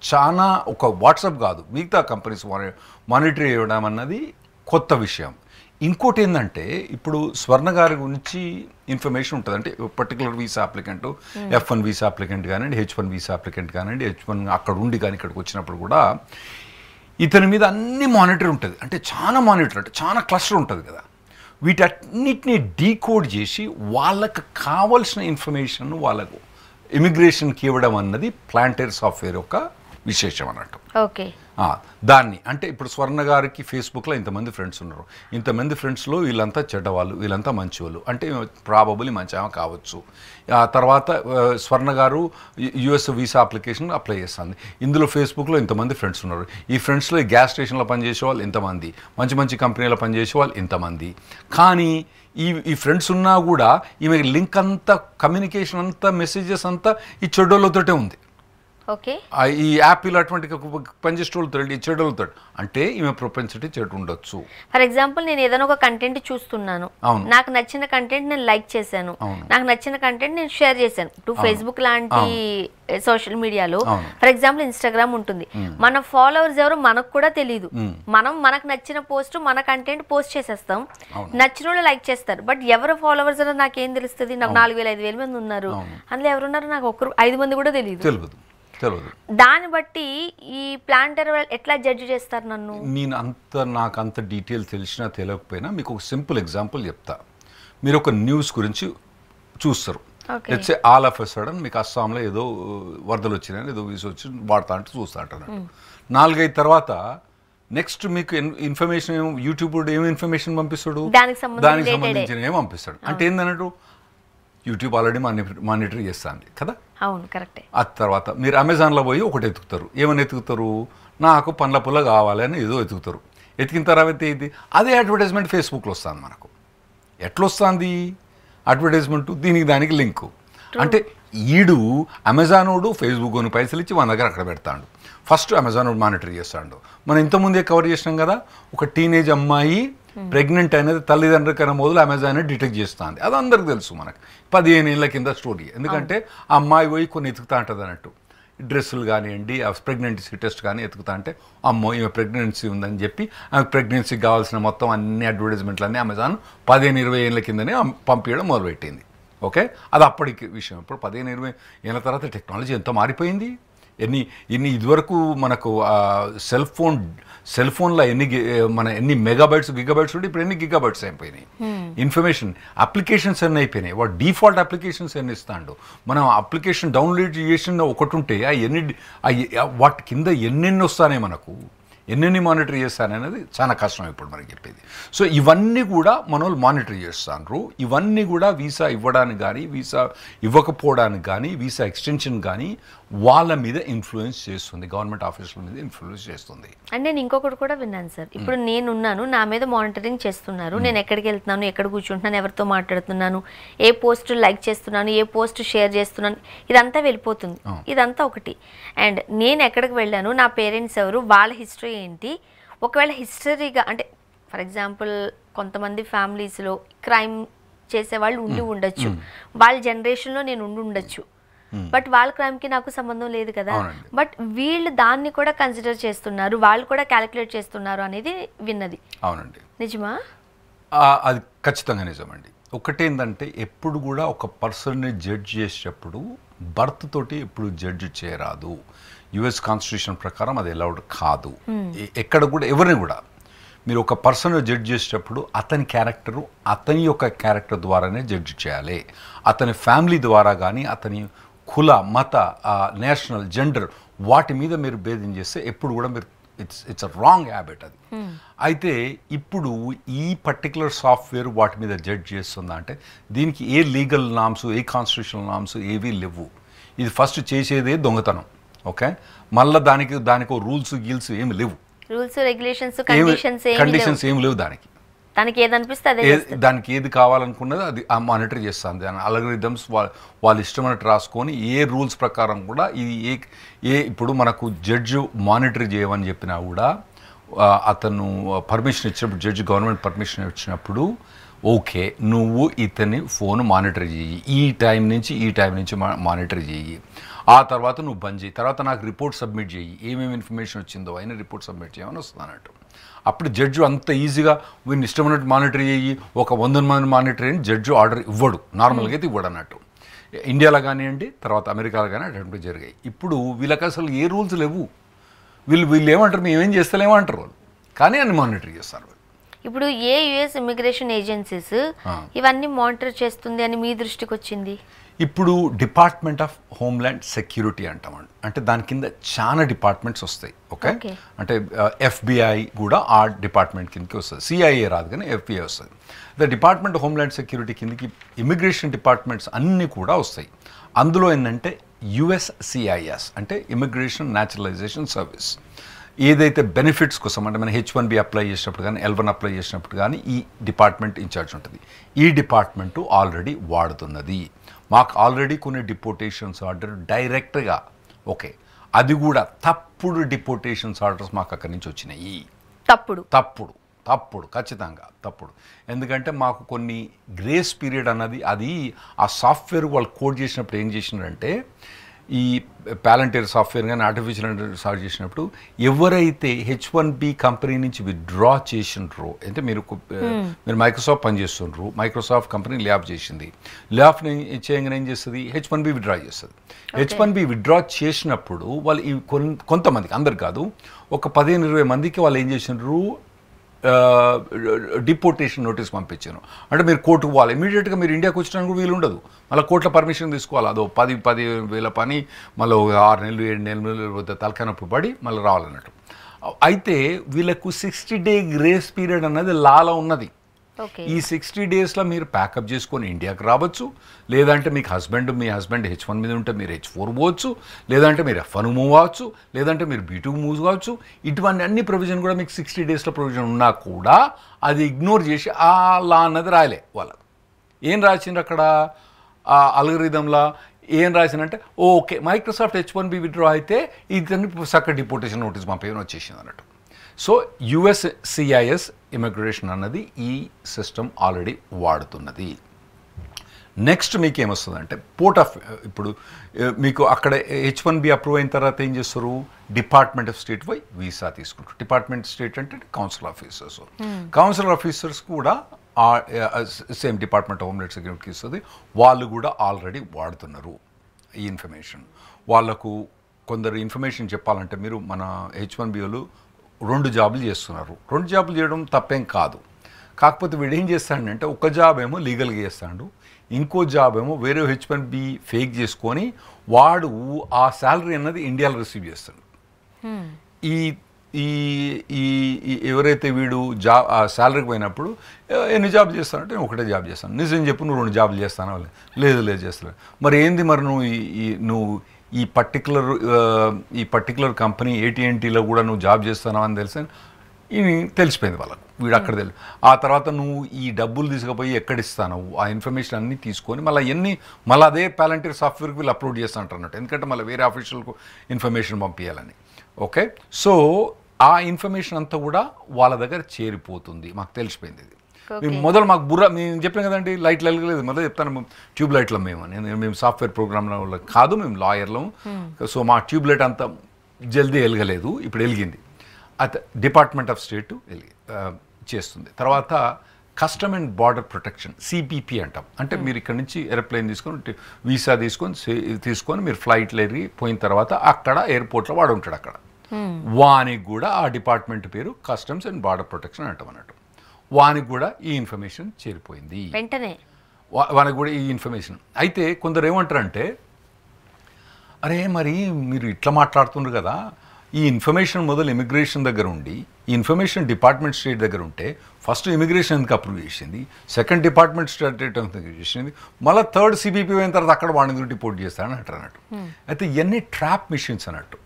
చాలా, ఒక వాట్సాప్ కాదు మిగతా కంపెనీస్ మానిటర్ చేయడం అన్నది కొత్త విషయం. ఇంకోటి ఏంటంటే ఇప్పుడు స్వర్ణ గారి గురించి ఇన్ఫర్మేషన్ ఉంటుంది. అంటే particular visa applicant, F1 visa applicant కానివ్వండి, H1 వీసా అప్లికెంట్ కానివ్వండి, H1 అక్కడ ఉండి కానీ ఇక్కడికి వచ్చినప్పుడు కూడా ఇతని మీద అన్ని మానిటర్ ఉంటుంది. అంటే చాలా మానిటర్, అంటే చాలా క్లస్టర్ ఉంటుంది కదా. వీటన్నిటిని డీకోడ్ చేసి వాళ్ళకు కావాల్సిన ఇన్ఫర్మేషన్ వాళ్ళకు ఇమిగ్రేషన్కి ఇవ్వడం అన్నది ప్లాంటైర్ సాఫ్ట్వేర్ యొక్క విశేషం అన్నట్టు. ఓకే, దాన్ని అంటే ఇప్పుడు స్వర్ణ గారికి ఫేస్బుక్లో ఇంతమంది ఫ్రెండ్స్ ఉన్నారు, ఇంతమంది ఫ్రెండ్స్లో వీళ్ళంతా చెడ్డవాళ్ళు, వీళ్ళంతా మంచివాళ్ళు, అంటే ప్రాబబులీ మంచి ఆమె కావచ్చు. ఆ తర్వాత స్వర్ణ గారు US వీసా అప్లికేషన్ అప్లై చేస్తుంది, ఇందులో ఫేస్బుక్లో ఇంతమంది ఫ్రెండ్స్ ఉన్నారు, ఈ ఫ్రెండ్స్లో ఈ గ్యాస్ స్టేషన్లో పనిచేసే వాళ్ళు ఇంతమంది, మంచి మంచి కంపెనీలో పనిచేసే వాళ్ళు ఇంతమంది. కానీ ఈ ఫ్రెండ్స్ ఉన్నా కూడా ఈమె లింక్ అంతా, కమ్యూనికేషన్ అంతా, మెసేజెస్ అంతా ఈ చెడ్డోళ్ళతోటే ఉంది. ఓకే, ఈ యాపిల్ అటువంటి పనిచేసేటోళ్ళతో, ఈ చెడ్డోళ్ళతో, అంటే ఈమె ప్రొపెన్సిటీ చెడు ఉండొచ్చు. ఫర్ ఎగ్జాంపుల్ నేను ఏదైనా ఒక కంటెంట్ చూస్తున్నాను, నాకు నచ్చిన కంటెంట్ నేను లైక్ చేశాను, నాకు నచ్చిన కంటెంట్ నేను షేర్ చేశాను టు ఫేస్బుక్ లాంటి సోషల్ మీడియాలో. ఫర్ ఎగ్జాంపుల్ ఇన్స్టాగ్రామ్ ఉంటుంది, మన ఫాలోవర్స్ ఎవరు మనకు కూడా తెలియదు, మనకు నచ్చిన పోస్ట్, మన కంటెంట్ పోస్ట్ చేసేస్తాం, నచ్చిన వాళ్ళు లైక్ చేస్తారు. బట్ ఎవరు ఫాలోవర్స్ అని నాకేం తెలుస్తుంది? నాకు 4000-5000 మంది ఉన్నారు, అందులో ఎవరున్నారు నాకు 5 మంది కూడా తెలియదు. దాన్ని బట్టి ఈ ప్లాంటర్ ఎట్లా జడ్జి చేస్తారు నన్ను? నాకు అంత డీటెయిల్ తెలిసినా తెలియకపోయినా మీకు ఒక సింపుల్ ఎగ్జాంపుల్ చెప్తా. మీరు ఒక న్యూస్ గురించి చూస్తారు, let's say all of a sudden మీకు అస్సాంలో ఏదో వరదలు వచ్చినాయని, ఏదో వీసు వచ్చి వాడతా అంటే చూస్తా అంటారు. 4-5 తర్వాత నెక్స్ట్ మీకు ఇన్ఫర్మేషన్ యూట్యూబ్ ఏమి ఇన్ఫర్మేషన్ పంపిస్తాడు, దానికి సంబంధించిన ఏమి పంపిస్తాడు. అంటే ఏంటన్నట్టు యూట్యూబ్ ఆల్రెడీ మానిటర్ చేస్తుంది కదా. అవును, కరెక్టే. ఆ తర్వాత మీరు అమెజాన్లో పోయి ఒకటి ఎతుకుతారు, ఏమని ఎతుకుతారు, నాకు పండ్ల పుల్ల కావాలి అని ఏదో ఎతుకుతారు. ఎతికిన తర్వాత ఇది అదే అడ్వర్టైజ్మెంట్ ఫేస్బుక్లో వస్తుంది. మనకు ఎట్లా వస్తుంది అడ్వర్టైజ్మెంట్? దానికి లింకు. అంటే ఈడు అమెజానోడు ఫేస్బుక్ అని పైసలు ఇచ్చి మన దగ్గర అక్కడ పెడతాడు. ఫస్ట్ అమెజానోడు మానిటర్ చేస్తాడు. మనం ఇంతకుముందే కవర్ చేసినాం కదా, ఒక టీనేజ్ అమ్మాయి ప్రెగ్నెంట్ అనేది తల్లిదండ్రుల కన్నా మొదలు అమెజాన్ డిటెక్ట్ చేస్తుంది. అది అందరికి తెలుసు, మనకు 15 ఏళ్ళ కింద స్టోరీ. ఎందుకంటే ఆ అమ్మాయి పోయి కొన్ని ఎతుకుతా ఉంటుంది అన్నట్టు, డ్రెస్సులు కానివ్వండి, ప్రెగ్నెన్సీ టెస్ట్ కానీ ఎతుకుతా అంటే అమ్మో ఈమె ప్రెగ్నెన్సీ ఉందని చెప్పి ఆమె ప్రెగ్నెన్సీకి కావాల్సిన మొత్తం అన్ని అడ్వర్టైజ్మెంట్లన్నీ అమెజాన్ 15-20 ఏళ్ళ కిందనే పంపించడం మొదలుపెట్టింది. ఓకే, అది అప్పటికి విషయం. ఇప్పుడు 15-20 ఏళ్ళ తర్వాత టెక్నాలజీ ఎంత మారిపోయింది. ఎన్ని ఇదివరకు మనకు సెల్ ఫోన్లో ఎన్ని మెగాబైట్స్ గిగాబైట్స్ ఉంటే ఇప్పుడు ఎన్ని గిగాబైట్స్ అయిపోయినాయి. ఇన్ఫర్మేషన్ అప్లికేషన్స్ ఎన్ని అయిపోయినాయి, వాడు డిఫాల్ట్ అప్లికేషన్స్ ఎన్ని ఇస్తాడు. మనం అప్లికేషన్ డౌన్లోడ్ చేసిన ఒకటి ఉంటే వాటి కింద ఎన్నెన్ని వస్తాయి, మనకు ఎన్నెన్ని మానిటర్ చేస్తాననేది చాలా కష్టం ఇప్పుడు మనకి చెప్పేది. సో ఇవన్నీ కూడా మన వాళ్ళు మానిటర్ చేస్తారు. ఇవన్నీ కూడా వీసా ఇవ్వడానికి కానీ, వీసా ఇవ్వకపోవడానికి కానీ, వీసా ఎక్స్టెన్షన్ కానీ వాళ్ళ మీద ఇన్ఫ్లుయెన్స్ చేస్తుంది, గవర్నమెంట్ ఆఫీసుల మీద ఇన్ఫ్లుయెన్స్ చేస్తుంది. అంటే నేను ఇంకొకటి కూడా విన్నాను సార్, ఇప్పుడు నేనున్నాను, నా మీద మానిటరింగ్ చేస్తున్నారు, నేను ఎక్కడికి వెళ్తున్నాను, ఎక్కడ కూర్చుంటున్నాను, ఎవరితో మాట్లాడుతున్నాను, ఏ పోస్ట్ లైక్ చేస్తున్నాను, ఏ పోస్ట్ షేర్ చేస్తున్నాను, ఇదంతా వెళ్ళిపోతుంది. ఇదంతా ఒకటి. అండ్ నేను ఎక్కడికి వెళ్ళాను, నా పేరెంట్స్ ఎవరు, వాళ్ళ హిస్టరీ ఏంటి, ఒకవేళ హిస్టరీగా అంటే ఫర్ ఎగ్జాంపుల్ కొంతమంది ఫ్యామిలీస్లో క్రైమ్ చేసేవాళ్ళు ఉండి ఉండొచ్చు, వాళ్ళ జనరేషన్లో నేను ఉండి ఉండొచ్చు, బట్ వాళ్ళ క్రైమ్కి నాకు సంబంధం లేదు కదా. బట్ వీళ్ళు దాన్ని కూడా కన్సిడర్ చేస్తున్నారు, వాళ్ళు కూడా క్యాలిక్యులేట్ చేస్తున్నారు అనేది విన్నది. అవునండి, నిజమా? అది ఖచ్చితంగా నిజమండి. ఒకటేంటంటే ఎప్పుడు కూడా ఒక పర్సన్ని జడ్జ్ చేసేటప్పుడు బర్త్ తోటి ఎప్పుడు జడ్జ్ చేయరాదు. యుఎస్ కాన్స్టిట్యూషన్ ప్రకారం అది అలౌడ్ కాదు. ఎక్కడ కూడా ఎవరిని కూడా మీరు ఒక పర్సన్ జడ్జ్ చేసేటప్పుడు అతని క్యారెక్టరు అతని యొక్క క్యారెక్టర్ ద్వారానే జడ్జ్ చేయాలి. అతని ఫ్యామిలీ ద్వారా కానీ అతని కుల మత నేషనల్ జెండర్ వాటి మీద మీరు భేదం చేస్తే ఎప్పుడు కూడా మీరు ఇట్స్ అ రాంగ్ హ్యాబిట్ అది. అయితే ఇప్పుడు ఈ పర్టికులర్ సాఫ్ట్వేర్ వాటి మీద జడ్జ్ చేస్తుందా అంటే దీనికి a legal norms A constitutional norms ఏవీ లేవు. ఇది ఫస్ట్ చేసేదే దొంగతనం. ఓకే, మళ్ళీ దానికి రూల్స్ గీల్స్ ఏమి లేవు. రూల్స్ రెగ్యులేషన్స్ కండిషన్స్ ఏమి లేవు. దానికి ఏదనిపిస్తే దానికి ఏది కావాలనుకున్నది అది మానిటర్ చేస్తాను. దాని అల్గోరిథమ్స్ వాళ్ళు ఇష్టమైనట్టు రాసుకొని ఏ రూల్స్ ప్రకారం కూడా ఇది ఇప్పుడు మనకు జడ్జి మానిటర్ చేయమని చెప్పినా కూడా అతను పర్మిషన్ ఇచ్చినప్పుడు జడ్జి గవర్నమెంట్ పర్మిషన్ ఇచ్చినప్పుడు ఓకే నువ్వు ఇతని ఫోన్ మానిటర్ చేయి, ఈ టైం నుంచి మానిటర్ చేయి, ఆ తర్వాత నువ్వు బంద్ చేయి, తర్వాత నాకు రిపోర్ట్ సబ్మిట్ చేయి, ఏమేమి ఇన్ఫర్మేషన్ వచ్చిందో అయినా రిపోర్ట్ సబ్మిట్ చేయమని వస్తుంది అన్నట్టు. అప్పుడు జడ్జి అంత ఈజీగా వీళ్ళు ఇష్టమైనట్టు మానిటర్ చేయి, ఒక 100 మంది మానిటర్ అని జడ్జి ఆర్డర్ ఇవ్వడు, నార్మల్గా అయితే ఇవ్వడు అన్నట్టు. ఇండియాలో కానివ్వండి తర్వాత అమెరికాలో కానీ అటువంటివి జరిగాయి. ఇప్పుడు వీళ్ళకి అసలు ఏ రూల్స్ లేవు. వీళ్ళు ఏమంటారు, మేము ఏం చేస్తలేమంటారు వాళ్ళు, కానీ అన్ని మానిటర్ చేస్తారు. ఇప్పుడు ఏ యుఎస్ ఇమిగ్రేషన్ ఏజెన్సీస్ ఇవన్నీ మానిటర్ చేస్తుంది అని మీ దృష్టికి వచ్చింది? ఇప్పుడు డిపార్ట్మెంట్ ఆఫ్ హోమ్ల్యాండ్ సెక్యూరిటీ అంటామండి. అంటే దాని కింద చాలా డిపార్ట్మెంట్స్ వస్తాయి. ఓకే, అంటే FBI కూడా ఆ డిపార్ట్మెంట్ కిందకి వస్తుంది. CIA రాదు కానీ FBI వస్తుంది. The department of homeland security కిందకి ఇమిగ్రేషన్ డిపార్ట్మెంట్స్ అన్నీ కూడా వస్తాయి. అందులో ఏంటంటే USCIS అంటే ఇమిగ్రేషన్ న్యాచురలైజేషన్ సర్వీస్, ఏదైతే బెనిఫిట్స్ కోసం అంటే మనం H1B అప్లై చేసినప్పుడు కానీ L1 అప్లై చేసినప్పుడు కానీ ఈ డిపార్ట్మెంట్ ఇన్ఛార్జ్ ఉంటుంది. ఈ డిపార్ట్మెంటు ఆల్రెడీ వాడుతున్నది. మాకు ఆల్రెడీ కొన్ని డిపోర్టేషన్స్ ఆర్డర్ డైరెక్ట్గా ఓకే, అది కూడా తప్పుడు డిపోర్టేషన్స్ ఆర్డర్స్ మాకు అక్కడి నుంచి వచ్చినాయి. తప్పుడు ఖచ్చితంగా తప్పుడు. ఎందుకంటే మాకు కొన్ని గ్రేస్ పీరియడ్ అన్నది అది ఆ సాఫ్ట్వేర్ వాళ్ళు కోడ్ చేసినప్పుడు ఏం చేసినారంటే ఈ పాలంటీర్ సాఫ్ట్వేర్ కానీ ఆర్టిఫిషియల్ ఇంటెలిజెన్స్ సాల్వ్ చేసినప్పుడు ఎవరైతే H1B కంపెనీ నుంచి విత్డ్రా చేసినారో, అంటే మీరు మైక్రోసాఫ్ట్ పనిచేస్తుండ్రు, మైక్రోసాఫ్ట్ కంపెనీ ల్యాబ్ చేసింది, ల్యాబ్ని చేయగానే ఏం చేస్తుంది H1B విత్డ్రా చేస్తుంది. H1B విత్డ్రా చేసినప్పుడు వాళ్ళు ఈ కొంతమందికి, అందరు కాదు, ఒక 15-20 మందికి వాళ్ళు ఏం చేసినారు డిపోర్టేషన్ నోటీస్ పంపించాను. అంటే మీరు కోర్టుకు పోవాలి, ఇమీడియట్గా మీరు ఇండియాకి వచ్చినా కూడా వీలు ఉండదు, మళ్ళీ కోర్టుల పర్మిషన్ తీసుకోవాలి. అదో 10,000 పని, మళ్ళీ 6 నెలలు 7 నెలలు తలకానప్పుడు పడి మళ్ళీ రావాలన్నట్టు. అయితే వీళ్ళకు 60 డే గ్రేస్ పీరియడ్ అన్నది లాలో ఉన్నది. ఈ 60 డేస్లో మీరు ప్యాకప్ చేసుకొని ఇండియాకి రావచ్చు, లేదంటే మీ హస్బెండ్ H1 మీద ఉంటే మీరు H4 పోవచ్చు, లేదంటే మీరు F1 మూవ్ అవ్వచ్చు, లేదంటే మీరు B2 మూవ్ కావచ్చు. ఇటువంటి అన్ని ప్రొవిజన్ కూడా మీకు 60 డేస్లో ప్రొవిజన్ ఉన్నా కూడా అది ఇగ్నోర్ చేసి ఆ లా అన్నది రాయలే. వాళ్ళకు ఏం రాసిండ్రు అక్కడ ఆ అల్గోరిథంలా ఏం రాసిందంటే ఓకే మైక్రోసాఫ్ట్ H1B విత్డ్రా అయితే ఇతన్ని చక్కగా డిపోర్టేషన్ నోటీస్ పంపేయని వచ్చేసింది అన్నట్టు. సో USCIS ఇమిగ్రేషన్ అన్నది ఈ సిస్టమ్ ఆల్రెడీ వాడుతున్నది. నెక్స్ట్ మీకు ఏమొస్తుందంటే ఇప్పుడు మీకు అక్కడ H1B అప్రూవ్ అయిన తర్వాత ఏం చేస్తారు, డిపార్ట్మెంట్ ఆఫ్ స్టేట్ పోయి వీసా తీసుకుంటారు. డిపార్ట్మెంట్ స్టేట్ అంటే కౌన్సిల్ ఆఫీసర్స్. కౌన్సిల్ ఆఫీసర్స్ కూడా సేమ్ డిపార్ట్మెంట్ ఆఫ్ హోమ్ల్యాండ్ సెక్యూరిటీకి ఇస్తుంది. వాళ్ళు కూడా ఆల్రెడీ వాడుతున్నారు ఈ ఇన్ఫర్మేషన్. వాళ్ళకు కొందరు ఇన్ఫర్మేషన్ చెప్పాలంటే మీరు మన H1B వాళ్ళు 2 జాబులు చేస్తున్నారు. 2 జాబులు చేయడం తప్పేం కాదు. కాకపోతే వీడు ఏం చేస్తాడంటే ఒక జాబ్ ఏమో లీగల్గా చేస్తాడు, ఇంకో జాబ్ ఏమో వేరే H1B ఫేక్ చేసుకొని వాడు ఆ శాలరీ అన్నది ఇండియాలో రిసీవ్ చేస్తాడు. ఈ ఈ ఎవరైతే వీడు ఆ శాలరీకి పోయినప్పుడు ఎన్ని జాబ్ చేస్తానంటే నేను ఒకటే జాబ్ చేస్తాను, నిజం చెప్పు నువ్వు 2 జాబులు చేస్తాను, లేదు చేస్తాను. మరి ఏంది మరి నువ్వు ఈ పర్టికులర్ కంపెనీ AT&Tలో కూడా నువ్వు జాబ్ చేస్తున్నావు అని తెలిసిపోయింది వాళ్ళకు. వీడు అక్కడ తెలియదు. ఆ తర్వాత నువ్వు ఈ డబ్బులు తీసుకుపోయి ఎక్కడిస్తాను ఆ ఇన్ఫర్మేషన్ అన్నీ తీసుకొని మళ్ళీ అదే పాలంటీర్ సాఫ్ట్వేర్కి వీళ్ళు అప్లోడ్ చేస్తాంటారు అన్నట్టు. ఎందుకంటే మళ్ళీ వేరే ఆఫీషియల్కు ఇన్ఫర్మేషన్ పంపించాలని. ఓకే, సో ఆ ఇన్ఫర్మేషన్ అంతా కూడా వాళ్ళ దగ్గర చేరిపోతుంది. మాకు తెలిసిపోయింది ఇది. మొదలు మాకు నేను చెప్పాను కదండి, లైట్లు వెలగలేదు. మొదలు చెప్తాను, ట్యూబ్ లైట్లో మేము సాఫ్ట్వేర్ ప్రోగ్రాంలో కాదు, మేము లాయర్లం. సో మా ట్యూబ్ లైట్ అంత జల్దీ వెలగలేదు, ఇప్పుడు వెలిగింది. డిపార్ట్మెంట్ ఆఫ్ స్టేట్ చేస్తుంది. తర్వాత custom and border protection, CBP అంటాం. అంటే మీరు ఇక్కడ నుంచి ఏరోప్లేన్ తీసుకొని వీసా తీసుకొని మీరు ఫ్లైట్లో ఎరిగి పోయిన తర్వాత అక్కడ ఎయిర్పోర్ట్లో వాడు ఉంటాడు. అక్కడ వానికి కూడా ఆ డిపార్ట్మెంట్ పేరు కస్టమ్స్ అండ్ బార్డర్ ప్రొటెక్షన్ అంటాం అన్నట్టు. వానికి కూడా ఈ ఇన్ఫర్మేషన్ చేరిపోయింది వెంటనే, వానికి కూడా ఈ ఇన్ఫర్మేషన్. అయితే కొందరు ఏమంటారంటే, అరే మరి మీరు ఇట్లా మాట్లాడుతున్నారు కదా, ఈ ఇన్ఫర్మేషన్ మొదలు ఇమిగ్రేషన్ దగ్గర ఉండి ఈ ఇన్ఫర్మేషన్ డిపార్ట్మెంట్ స్టేట్ దగ్గర ఉంటే ఫస్ట్ ఇమిగ్రేషన్ ఎందుకు అప్రూవ్ చేసింది, సెకండ్ డిపార్ట్మెంట్ స్టేట్ ఎందుకు చేసింది, మళ్ళీ థర్డ్ సిబిపి అయిన తర్వాత అక్కడ వాడిని రిపోర్ట్ చేస్తారని అంటారు అన్నట్టు. అయితే ఇవన్నీ ట్రాప్ మిషన్స్ అన్నట్టు.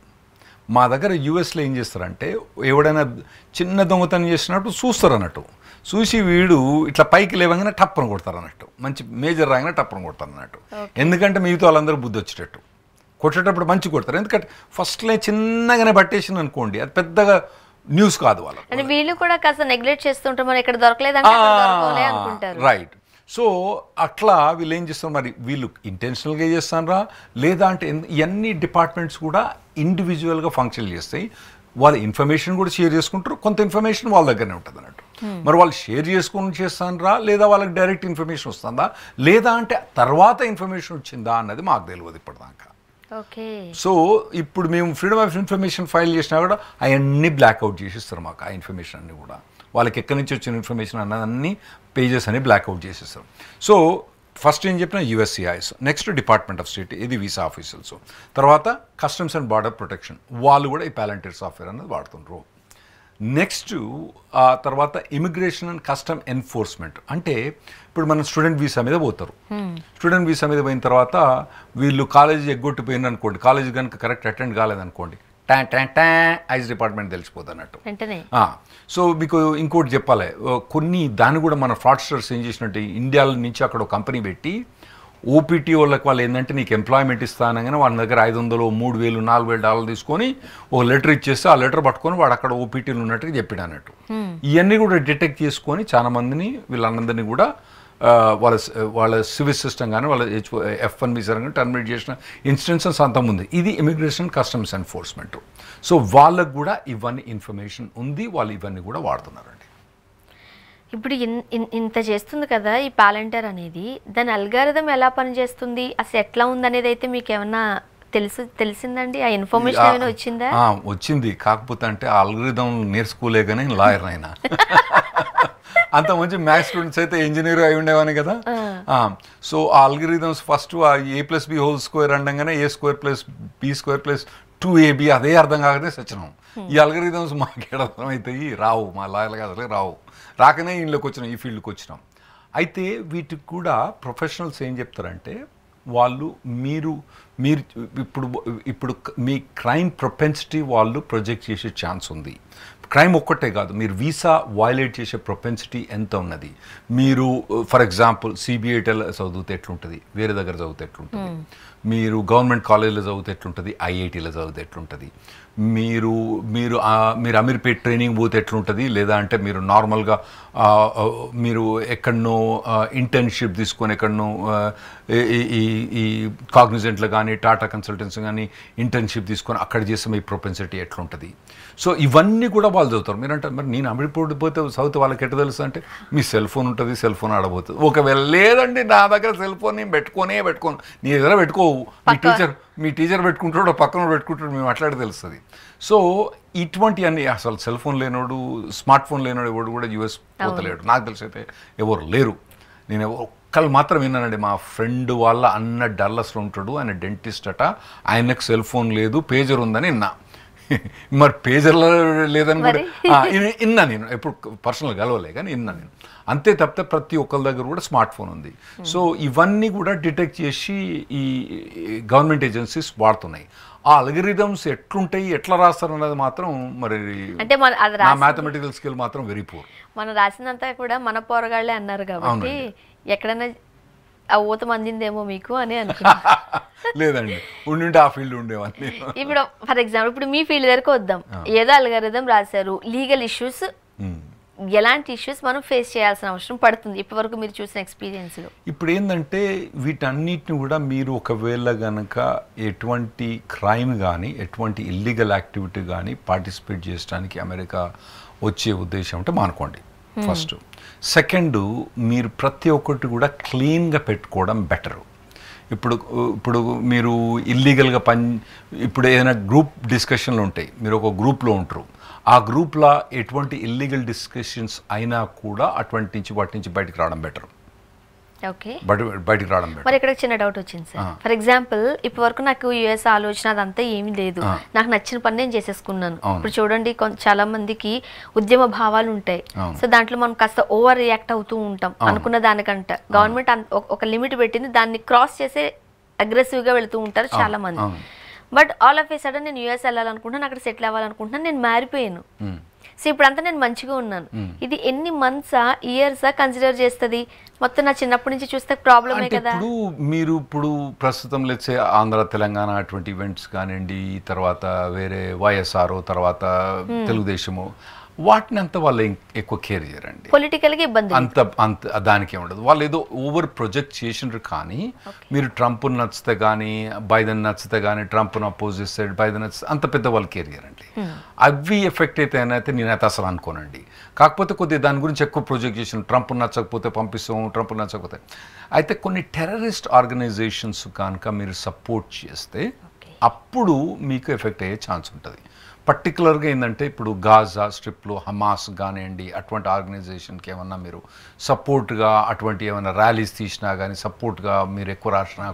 మా దగ్గర యూఎస్లో ఏం చేస్తారంటే, ఎవడైనా చిన్న దొంగతనం చేసినట్టు చూస్తారు అన్నట్టు. చూసి వీడు ఇట్లా పైకి లేవగానే టప్పన కొడతారు అన్నట్టు, మంచి మేజర్ రాగానే టప్పన కొడతారు అన్నట్టు. ఎందుకంటే మిగతా వాళ్ళందరూ బుద్ధి వచ్చేటట్టు కొట్టేటప్పుడు మంచి కొడతారు. ఎందుకంటే ఫస్ట్లే చిన్నగానే పట్టేసింది అనుకోండి, అది పెద్దగా న్యూస్ కాదు వాళ్ళకి. వీళ్ళు కూడా కాస్త నెగ్లెక్ట్ చేస్తుంటారు, మరి ఇక్కడ దొరకలేదంటే అనుకుంటారు. రైట్. సో అట్లా వీళ్ళు ఏం చేస్తారు, మరి వీళ్ళు ఇంటెన్షనల్గా చేస్తారా లేదా అంటే ఇవన్నీ డిపార్ట్మెంట్స్ కూడా ఇండివిజువల్గా ఫంక్షన్ చేస్తాయి. వాళ్ళ ఇన్ఫర్మేషన్ కూడా షేర్ చేసుకుంటారు, కొంత ఇన్ఫర్మేషన్ వాళ్ళ దగ్గరనే ఉంటుంది అన్నట్టు. మరి వాళ్ళు షేర్ చేసుకుని చేస్తారా లేదా వాళ్ళకి డైరెక్ట్ ఇన్ఫర్మేషన్ వస్తుందా లేదా అంటే తర్వాత ఇన్ఫర్మేషన్ వచ్చిందా అన్నది మాకు తెలియదు ఇప్పటిదాకా. సో ఇప్పుడు మేము ఫ్రీడమ్ ఆఫ్ ఇన్ఫర్మేషన్ ఫైల్ చేసినా కూడా అవన్నీ బ్లాక్అవుట్ చేసేస్తారు మాకు. ఆ ఇన్ఫర్మేషన్ అన్ని కూడా వాళ్ళకి ఎక్కడి నుంచి వచ్చిన ఇన్ఫర్మేషన్ అన్నదన్నీ పేజెస్ అని బ్లాక్అవుట్ చేసేస్తారు. సో ఫస్ట్ ఏం చెప్పిన USCIS, next department of state, ఇది వీసా ఆఫీసర్స్, తర్వాత కస్టమ్స్ అండ్ బార్డర్ ప్రొటెక్షన్, వాళ్ళు కూడా ఈ పాలంటీర్ సాఫ్ట్వేర్ అనేది వాడుతుండ్రు. నెక్స్ట్ తర్వాత ఇమిగ్రేషన్ అండ్ కస్టమ్ ఎన్ఫోర్స్మెంట్. అంటే ఇప్పుడు మనం స్టూడెంట్ వీసా మీద పోతారు. స్టూడెంట్ వీసా మీద పోయిన తర్వాత వీళ్ళు కాలేజీ ఎగ్గొట్టిపోయిన అనుకోండి, కాలేజీ కనుక కరెక్ట్ అటెండ్ కాలేదనుకోండి, ఐస్ డిపార్ట్మెంట్ తెలిసిపోతుంది అన్నట్టు. సో మీకు ఇంకోటి చెప్పాలి, కొన్ని దాన్ని కూడా మన ఫ్రాడ్స్టర్స్ ఏం చేసినట్టు, ఇండియాలో నుంచి అక్కడ ఒక కంపెనీ పెట్టి ఓపీటీ వాళ్ళకి వాళ్ళు ఏంటంటే నీకు ఎంప్లాయ్మెంట్ ఇస్తానగానే వాళ్ళ దగ్గర 500, 3000, $4000 తీసుకొని ఓ లెటర్ ఇచ్చేస్తే ఆ లెటర్ పట్టుకొని వాడు అక్కడ ఓపీటీలు ఉన్నట్టుగా చెప్పాడు అన్నట్టు. ఇవన్నీ కూడా డిటెక్ట్ చేసుకొని చాలా మందిని వీళ్ళందరినీ కూడా వాళ్ళ సివిల్ సిస్టమ్ కానీ వాళ్ళ F1 వీసా కానీ టర్మినేట్ చేసిన ఇన్స్టెన్సెస్ అంత ఉంది. ఇది ఇమిగ్రేషన్ కస్టమ్స్ ఎన్ఫోర్స్మెంట్. సో వాళ్ళకు కూడా ఇవన్నీ ఇన్ఫర్మేషన్ ఉంది, వాళ్ళు ఇవన్నీ కూడా వాడుతున్నారండి. ఇప్పుడు ఇంత చేస్తుంది కదా ఈ పాలంటర్ అనేది, దాని అల్గారిథం ఎలా పనిచేస్తుంది, అసలు ఎట్లా ఉంది అనేది అయితే మీకు ఏమన్నా తెలిసిందండి? ఆ ఇన్ఫర్మేషన్ ఏమైనా వచ్చిందా? వచ్చింది, కాకపోతే అంటే ఆ అల్గారిథం నేర్చుకోలే కానీ లాయర్ అయినా అంత మంచి మ్యాథ్స్ స్టూడెంట్స్ అయితే ఇంజనీర్ అయి ఉండేవాని కదా. సో ఆ అల్గారిథమ్స్ ఫస్ట్ a+b² అనగానే a² + b² + 2ab అదే అర్థం కాకనే సచ్చినాం. ఈ అల్గారిథమ్స్ మాకు అర్థం అవుతాయి, రావు, మా లాయర్లు అసలే రావు, రాకనే ఇంట్లోకి వచ్చినాం, ఈ ఫీల్డ్కి వచ్చినాం. అయితే వీటికి కూడా ప్రొఫెషనల్స్ ఏం చెప్తారంటే, వాళ్ళు మీరు ఇప్పుడు మీ క్రైమ్ ప్రొపెన్సిటీ వాళ్ళు ప్రొజెక్ట్ చేసే ఛాన్స్ ఉంది. క్రైమ్ ఒక్కటే కాదు, మీరు వీసా వయలేట్ చేసే ప్రొపెన్సిటీ ఎంత ఉన్నది, మీరు ఫర్ ఎగ్జాంపుల్ సిబిఐటీలో చదివితే ఎట్లుంటుంది, వేరే దగ్గర చదివితే ఎట్లుంటుంది, మీరు గవర్నమెంట్ కాలేజీలో చదివితే ఎట్లుంటుంది, ఐఐటీలో చదివితే ఎట్లుంటుంది, మీరు మీరు మీరు అమీర్పేట్ ట్రైనింగ్ పోతే ఎట్లుంటుంది, లేదా అంటే మీరు నార్మల్గా మీరు ఎక్కడనో ఇంటర్న్షిప్ తీసుకొని ఎక్కడనో ఈ కాగ్నిజెంట్లో కానీ టాటా కన్సల్టెన్సీ కానీ ఇంటర్న్షిప్ తీసుకొని అక్కడ చేసే మీ ప్రొపెన్సిటీ ఎట్లుంటుంది. సో ఇవన్నీ కూడా వాళ్ళు చదువుతారు. మీరు అంటే మరి నేను అమీర్పేట్ పోతే చదివితే వాళ్ళకి ఎట్లా తెలుసు అంటే, మీ సెల్ ఫోన్ ఉంటుంది, సెల్ ఫోన్ ఆడబోతుంది. ఒకవేళ లేదండి నా దగ్గర సెల్ ఫోన్ నేను పెట్టుకోను, నీ దగ్గర పెట్టుకోవు, మీ టీచర్ పెట్టుకుంటాడు, పక్కన పెట్టుకుంటాడు, మేము అట్లాంటి తెలుస్తుంది. సో ఇటువంటి అన్ని అసలు సెల్ ఫోన్ లేనోడు, స్మార్ట్ ఫోన్ లేనోడు ఎవడు కూడా యూఎస్ పోతలేడు. నాకు తెలిసి అయితే ఎవరు లేరు. నేను ఒక్కళ్ళు మాత్రం విన్నానండి, మా ఫ్రెండ్ వాళ్ళ అన్న డల్లస్లో ఉంటాడు, ఆయన డెంటిస్ట్ అట, ఆయనకు సెల్ ఫోన్ లేదు, పేజర్ ఉందని విన్నా. మరి పేజర్లో లేదని కూడా విన్నా, నేను ఎప్పుడు పర్సనల్గా కలవలే కానీ విన్నా నేను. అంతే తప్పితే ప్రతి ఒక్కరి దగ్గర కూడా స్మార్ట్ ఫోన్ ఉంది. సో ఇవన్నీ కూడా డిటెక్ట్ చేసి ఈ గవర్నమెంట్ ఏజెన్సీస్ వాడుతున్నాయి. ఆ అల్గరిథమ్స్ ఎట్లుంటాయి, ఎట్లా రాస్తారు అన్నది మాత్రం మరి అంటే నా మ్యాథమెటికల్ స్కిల్ మాత్రం వెరీ పూర్. మనం రాసినంతా కూడా మన పోరగాళ్ళే అన్నారు కాబట్టి ఎక్కడైనా ఆ ఊతం అందిందేమో మీకు అని అనుకున్నా. లేదండి, ఉండి ఆ ఫీల్డ్ ఉండేవాన్ని. ఇప్పుడు ఫర్ ఎగ్జాంపుల్ ఇప్పుడు మీ ఫీల్డ్ దగ్గరకు వద్దాం, ఏదో అల్గారిథం రాశారు, లీగల్ ఇష్యూస్, ఎలాంటి ఇష్యూస్ మనం ఫేస్ చేయాల్సిన అవసరం పడుతుంది ఇప్పటివరకు మీరు చూసిన ఎక్స్పీరియన్స్లో? ఇప్పుడు ఏంటంటే వీటన్నిటిని కూడా మీరు ఒకవేళ కనుక ఎటువంటి క్రైమ్ కానీ ఎటువంటి ఇల్లీగల్ యాక్టివిటీ కానీ పార్టిసిపేట్ చేయడానికి అమెరికా వచ్చే ఉద్దేశం అంటే మానుకోండి. ఫస్ట్. సెకండ్, మీరు ప్రతి ఒక్కటి కూడా క్లీన్గా పెట్టుకోవడం బెటరు. ఇప్పుడు మీరు ఇల్లీగల్గా ఇప్పుడు ఏదైనా గ్రూప్ డిస్కషన్లు ఉంటాయి, మీరు ఒక గ్రూప్లో ఉంటారు, ఆ గ్రూప్లో ఎటువంటి ఇల్లీగల్ డిస్కషన్స్ అయినా కూడా వాటి నుంచి బయటకు రావడం బెటర్. ఓకే, బయటకు రావడం బెటర్. మరి ఇక్కడ చిన్న డౌట్ వచ్చింది సార్. ఫర్ ఎగ్జాంపుల్ ఇప్పటి వరకు నాకు యుఎస్ ఆలోచన అదంతా ఏమీ లేదు, నాకు నచ్చిన పని నేను చేసేసుకున్నాను. ఇప్పుడు చూడండి, చాలా మందికి ఉద్యమ భావాలు ఉంటాయి. సో దాంట్లో మనం కాస్త ఓవర్ రియాక్ట్ అవుతూ ఉంటాం అనుకున్న దానికంట. గవర్నమెంట్ ఒక లిమిట్ పెట్టింది, దాన్ని క్రాస్ చేసే అగ్రెసివ్ గా వెళుతూ ఉంటారు చాలా మంది. But all of A sudden నేను యుఎస్ వెళ్ళాలనుకుంటున్నాను, అక్కడ సెటిల్ అవ్వాలనుకుంటున్నాను, నేను మారిపోయాను. సో ఇప్పుడంతా నేను మంచిగా ఉన్నాను. ఇది ఎన్ని మంత్సా ఇయర్సా కన్సిడర్ చేస్తుంది? మొత్తం నా చిన్నప్పటి నుంచి చూస్తే ప్రాబ్లమే కదా. ఇప్పుడు ప్రస్తుతం లేచే ఆంధ్ర తెలంగాణ అటువంటి ఈవెంట్స్ కానివ్వండి, తర్వాత వేరే వైఎస్ఆర్, తర్వాత తెలుగుదేశము, వాటిని అంతా వాళ్ళు ఎక్కువ కేర్ చేయరండి. పొలిటికల్గా ఇబ్బంది అంత దానికే ఉండదు. వాళ్ళు ఏదో ఓవర్ ప్రొజెక్ట్ చేసినారు. కానీ మీరు ట్రంప్ నచ్చితే కానీ, బైడెన్ నచ్చితే కానీ, ట్రంప్ను అపోజ్ చేస్తే బైడెన్ నచ్చితే అంత పెద్ద వాళ్ళు కేర్ చేయరండి. అవి ఎఫెక్ట్ అయితే నేనైతే అసలు అనుకోనండి. కాకపోతే కొద్దిగా దాని గురించి ఎక్కువ ప్రొజెక్ట్ చేసిన, ట్రంప్ నచ్చకపోతే పంపిస్తాం, ట్రంప్ నచ్చకపోతే. అయితే కొన్ని టెర్రరిస్ట్ ఆర్గనైజేషన్స్ కనుక మీరు సపోర్ట్ చేస్తే అప్పుడు మీకు ఎఫెక్ట్ అయ్యే ఛాన్స్ ఉంటుంది. పర్టికులర్గా ఏంటంటే ఇప్పుడు గాజా స్ట్రిప్లో హమాస్ కానివ్వండి, అటువంటి ఆర్గనైజేషన్కి ఏమన్నా మీరు సపోర్ట్గా అటువంటి ఏమైనా ర్యాలీస్ తీసినా కానీ సపోర్ట్గా మీరు ఎక్కువ రాసినా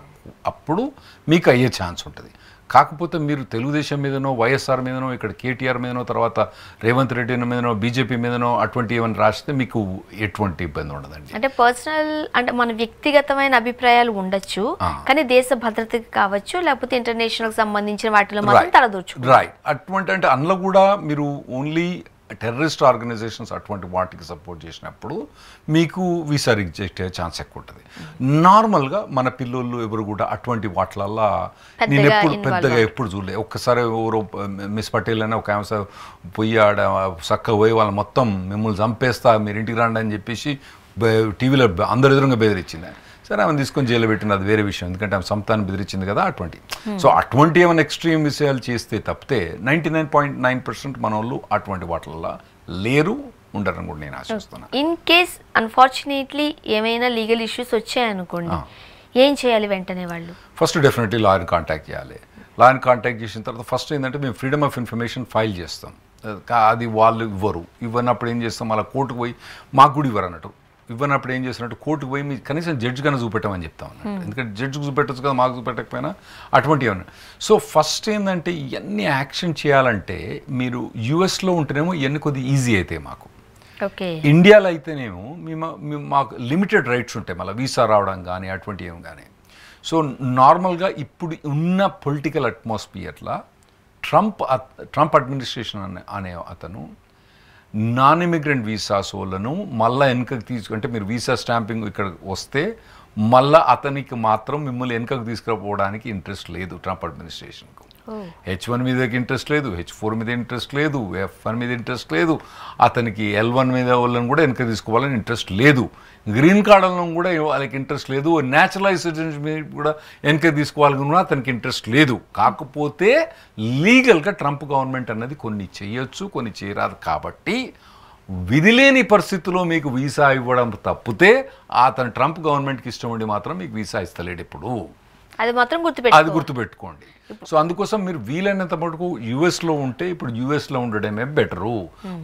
అప్పుడు మీకు అయ్యే ఛాన్స్ ఉంటుంది. కాకపోతే మీరు తెలుగుదేశం మీదనో, వైఎస్ఆర్ మీదనో, ఇక్కడ కేటీఆర్ మీదనో, తర్వాత రేవంత్ రెడ్డి మీదనో, బీజేపీ మీదనో అటువంటి ఏమైనా రాస్తే మీకు ఎటువంటి ఇబ్బంది ఉండదండి. అంటే పర్సనల్, అంటే మన వ్యక్తిగతమైన అభిప్రాయాలు ఉండొచ్చు, కానీ దేశ భద్రతకి కావచ్చు, లేకపోతే ఇంటర్నేషనల్ సంబంధించిన వాటిలో మాత్రం తలదూర్చు. రైట్. అటువంటి అంటే అందులో కూడా మీరు ఓన్లీ టెర్రరిస్ట్ ఆర్గనైజేషన్స్ అటువంటి వాటికి సపోర్ట్ చేసినప్పుడు మీకు వీసా రిజెక్ట్ అయ్యే ఛాన్స్ ఎక్కువ ఉంటుంది. నార్మల్గా మన పిల్లలు ఎవరు కూడా అటువంటి వాటిలల్లా నేను పెద్దగా ఎప్పుడు చూడలేదు. ఒక్కసారి ఎవరో మిస్ పటేల్ అని ఒక ఆమె పోయి ఆడ చక్కగా పోయి వాళ్ళు మొత్తం మిమ్మల్ని చంపేస్తా, మీరు ఇంటికి రండి అని చెప్పేసి టీవీలో అందరు ఎదురుగా బెదిరించింది. సరే, ఆమెను తీసుకొని జైలు పెట్టింది, అది వేరే విషయం, ఎందుకంటే ఆమె సంతాన్ని బెదిరించింది కదా. సో అటువంటి ఏమైనా ఎక్స్ట్రీమ్ విషయాలు చేస్తే తప్పితే 99.9% మన వాళ్ళు అటువంటి వాటిల్లో లేరు, ఉండరని కూడా నేను ఆశిస్తున్నాను. ఇన్ కేస్ అన్ఫార్చునేట్లీ ఏమైనా లీగల్ ఇష్యూస్ వచ్చాయనుకోండి, ఏం చేయాలి వెంటనే వాళ్ళు? ఫస్ట్ డెఫినెట్లీ లాయర్ని కాంటాక్ట్ చేయాలి. లాయర్ని కాంటాక్ట్ చేసిన తర్వాత ఫస్ట్ ఏంటంటే మేము ఫ్రీడమ్ ఆఫ్ ఇన్ఫర్మేషన్ ఫైల్ చేస్తాం. అది వాళ్ళు ఇవ్వనప్పుడు ఏం చేస్తాం, అలా కోర్టుకు పోయి మాకు కూడా ఇవ్వరు అన్నట్టు. ఇవ్వనప్పుడు ఏం చేస్తున్నట్టు కోర్టుకు పోయి మీకు కనీసం జడ్జి కన్నా చూపెట్టమని చెప్తాం అన్నట్టు. ఎందుకంటే జడ్జికి చూపెట్టచ్చు కదా, మాకు చూపెట్టకపోయినా అటువంటి ఏమన్నా. సో ఫస్ట్ ఏంటంటే ఇవన్నీ యాక్షన్ చేయాలంటే మీరు యూఎస్లో ఉంటేనేమో ఇవన్నీ కొద్దిగా ఈజీ అవుతాయి మాకు. ఇండియాలో అయితేనేమో మాకు లిమిటెడ్ రైట్స్ ఉంటాయి, మళ్ళీ వీసా రావడం కానీ అటువంటి ఏం కానీ. సో నార్మల్గా ఇప్పుడు ఉన్న పొలిటికల్ అట్మాస్ఫియర్లో ట్రంప్ అడ్మినిస్ట్రేషన్ అనే అతను నాన్ ఇమిగ్రెంట్ వీసాస్ వాళ్ళను మళ్ళీ వెనుకకు తీసుకుంటే, మీరు వీసా స్టాంపింగ్ ఇక్కడ వస్తే మళ్ళీ అతనికి మాత్రం మిమ్మల్ని వెనుకకు తీసుకుపోవడానికి ఇంట్రెస్ట్ లేదు ట్రంప్ అడ్మినిస్ట్రేషన్కు. H1 మీదకి ఇంట్రెస్ట్ లేదు, H4 మీద ఇంట్రెస్ట్ లేదు, F1 మీద ఇంట్రెస్ట్ లేదు, అతనికి L1 మీద వాళ్ళని కూడా వెనక తీసుకోవాలని ఇంట్రెస్ట్ లేదు, గ్రీన్ కార్డులను కూడా వాళ్ళకి ఇంట్రెస్ట్ లేదు, న్యాచురలైజ్ సిటిజన్షిప్ మీద కూడా వెనక తీసుకోవాలని కూడా అతనికి ఇంట్రెస్ట్ లేదు. కాకపోతే లీగల్గా ట్రంప్ గవర్నమెంట్ అన్నది కొన్ని చేయొచ్చు, కొన్ని చేయరాదు. కాబట్టి విధిలేని పరిస్థితుల్లో మీకు వీసా ఇవ్వడం తప్పితే అతను ట్రంప్ గవర్నమెంట్కి ఇష్టం ఉండి మాత్రం మీకు వీసా ఇస్తలేడు ఇప్పుడు. అది మాత్రం గుర్తుపెట్టుకోండి. సో అందుకోసం మీరు వీలైనంత మటుకు యూఎస్లో ఉంటే ఇప్పుడు యూఎస్లో ఉండడమే బెటరు.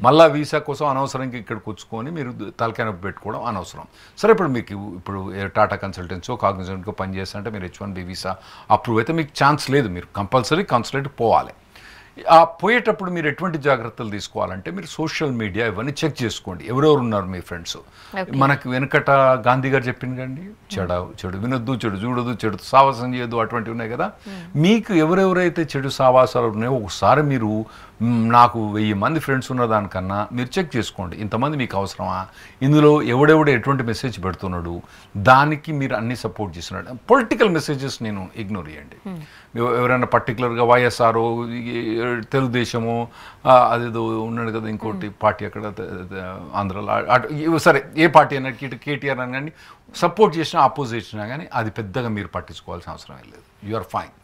మళ్ళీ వీసా కోసం అనవసరంగా ఇక్కడికి వచ్చుకొని మీరు తలకాయ నొప్పి పెట్టుకోవడం అనవసరం. సరే, ఇప్పుడు టాటా కన్సల్టెన్సీ కాగ్నిజెంట్గా పనిచేస్తుంటే మీరు H1B వీసా అప్రూవ్ అయితే మీకు ఛాన్స్ లేదు, మీరు కంపల్సరీ కన్సల్టెంట్ పోవాలి. ఆ పోయేటప్పుడు మీరు ఎటువంటి జాగ్రత్తలు తీసుకోవాలంటే మీరు సోషల్ మీడియా ఇవన్నీ చెక్ చేసుకోండి, ఎవరెవరు ఉన్నారు మీ ఫ్రెండ్స్. మనకు వెనకట గాంధీ గారు చెప్పింది కండి, చెడు వినొద్దు, చెడు చూడదు, చెడు సావాసం చేయొద్దు, అటువంటివి ఉన్నాయి కదా. మీకు ఎవరెవరైతే చెడు సావాసాలు ఉన్నాయో ఒకసారి మీరు నాకు 1000 మంది ఫ్రెండ్స్ ఉన్న దానికన్నా మీరు చెక్ చేసుకోండి, ఇంతమంది మీకు అవసరమా, ఇందులో ఎవడెవడు ఎటువంటి మెసేజ్ పెడుతున్నాడు, దానికి మీరు అన్ని సపోర్ట్ చేస్తున్నాడు. పొలిటికల్ మెసేజెస్ నేను ఇగ్నోర్ చేయండి. ఎవరైనా పర్టికులర్గా వైఎస్ఆర్, తెలుగుదేశము, అదేదో ఉన్నాడు కదా ఇంకోటి పార్టీ అక్కడ ఆంధ్రలో, సరే ఏ పార్టీ అయినా కేటీఆర్ అని కానీ సపోర్ట్ చేసినా ఆపోజిట్ కానీ అది పెద్దగా మీరు పట్టించుకోవాల్సిన అవసరం లేదు, యు ఆర్ ఫైన్.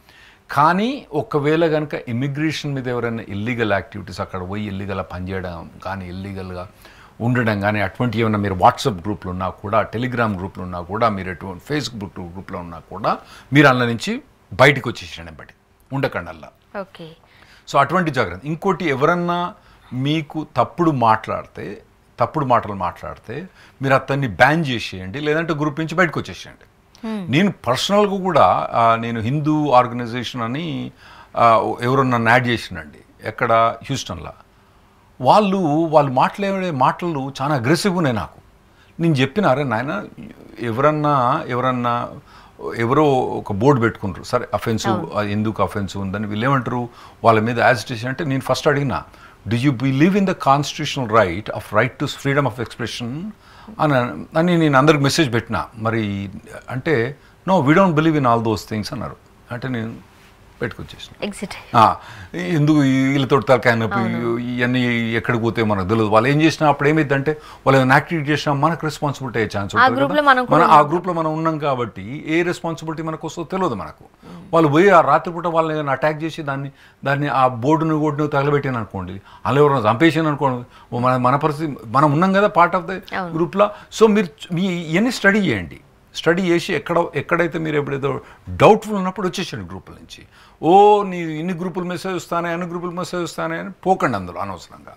కానీ ఒకవేళ కనుక ఇమిగ్రేషన్ మీద ఎవరైనా ఇల్లీగల్ యాక్టివిటీస్ అక్కడ పోయి ఇల్లీగల్గా పనిచేయడం కానీ ఇల్లీగల్గా ఉండడం కానీ అటువంటి ఏమైనా మీరు వాట్సాప్ గ్రూప్లో ఉన్నా కూడా, టెలిగ్రామ్ గ్రూప్లో ఉన్నా కూడా, మీరు ఎటువంటి ఫేస్బుక్ గ్రూప్లో ఉన్నా కూడా మీరు అందులో నుంచి బయటకు వచ్చేసాడు బట్టి ఉండకండి అలా. ఓకే. సో అటువంటి జాగ్రత్త. ఇంకోటి, ఎవరన్నా మీకు తప్పుడు మాటలు మాట్లాడితే మీరు అతన్ని బ్యాన్ చేసేయండి, లేదంటే గ్రూప్ నుంచి బయటకు వచ్చేసేయండి. నేను పర్సనల్గా కూడా నేను హిందూ ఆర్గనైజేషన్ అని ఎవరో నన్ను యాడ్ చేసినండి, ఎక్కడ హ్యూస్టన్లో. వాళ్ళు మాట్లాడే మాటలు చాలా అగ్రెసివ్గా ఉన్నాయి నాకు. నేను చెప్పినారే నాయన, ఎవరో ఒక బోర్డు పెట్టుకుంటారు, సరే అఫెన్సివ్, ఎందుకు అఫెన్సివ్ ఉందని వీళ్ళు ఏమంటారు, వాళ్ళ మీద యాజిటేషన్. అంటే నేను ఫస్ట్ అడిగినా, do you believe in the constitutional right to freedom of expression అని నేను అందరికి మెసేజ్ పెట్టినా. మరి అంటే no, we don't believe in all those things అన్నారు. అంటే నేను పెట్టుకొచ్చేసిన. ఎందుకు వీళ్ళతో తలకాయనప్పుడు ఇవన్నీ ఎక్కడికి పోతే మనకు తెలియదు. వాళ్ళు ఏం చేసినా అప్పుడు ఏమైందంటే, వాళ్ళు ఏమైనా యాక్టివిటీ చేసినా మనకు రెస్పాన్సిబిలిటీ అయ్యే ఛాన్స్ ఉంటుంది కదా. ఆ గ్రూప్లో మనం ఉన్నాం కాబట్టి ఏ రెస్పాన్సిబిలిటీ మనకు వస్తుందో తెలియదు మనకు. వాళ్ళు పోయి ఆ రాత్రిపూట వాళ్ళని ఏదైనా అటాక్ చేసి దాన్ని ఆ బోర్డును తగలబెట్టాను అనుకోండి, అలా ఎవరైనా చంపేసాను అనుకోండి, మన పరిస్థితి, మనం ఉన్నాం కదా పార్ట్ ఆఫ్ ద గ్రూప్లో. సో మీరు ఇవన్నీ స్టడీ చేయండి. స్టడీ చేసి ఎక్కడైతే మీరు ఎప్పుడైతే డౌట్ఫుల్ ఉన్నప్పుడు వచ్చేసాడు గ్రూపుల నుంచి. నీ ఇన్ని గ్రూపులు మెసేజ్ వస్తానే, అన్ని గ్రూపులు మెసేజ్ వస్తానే అని పోకండి అందులో అనవసరంగా.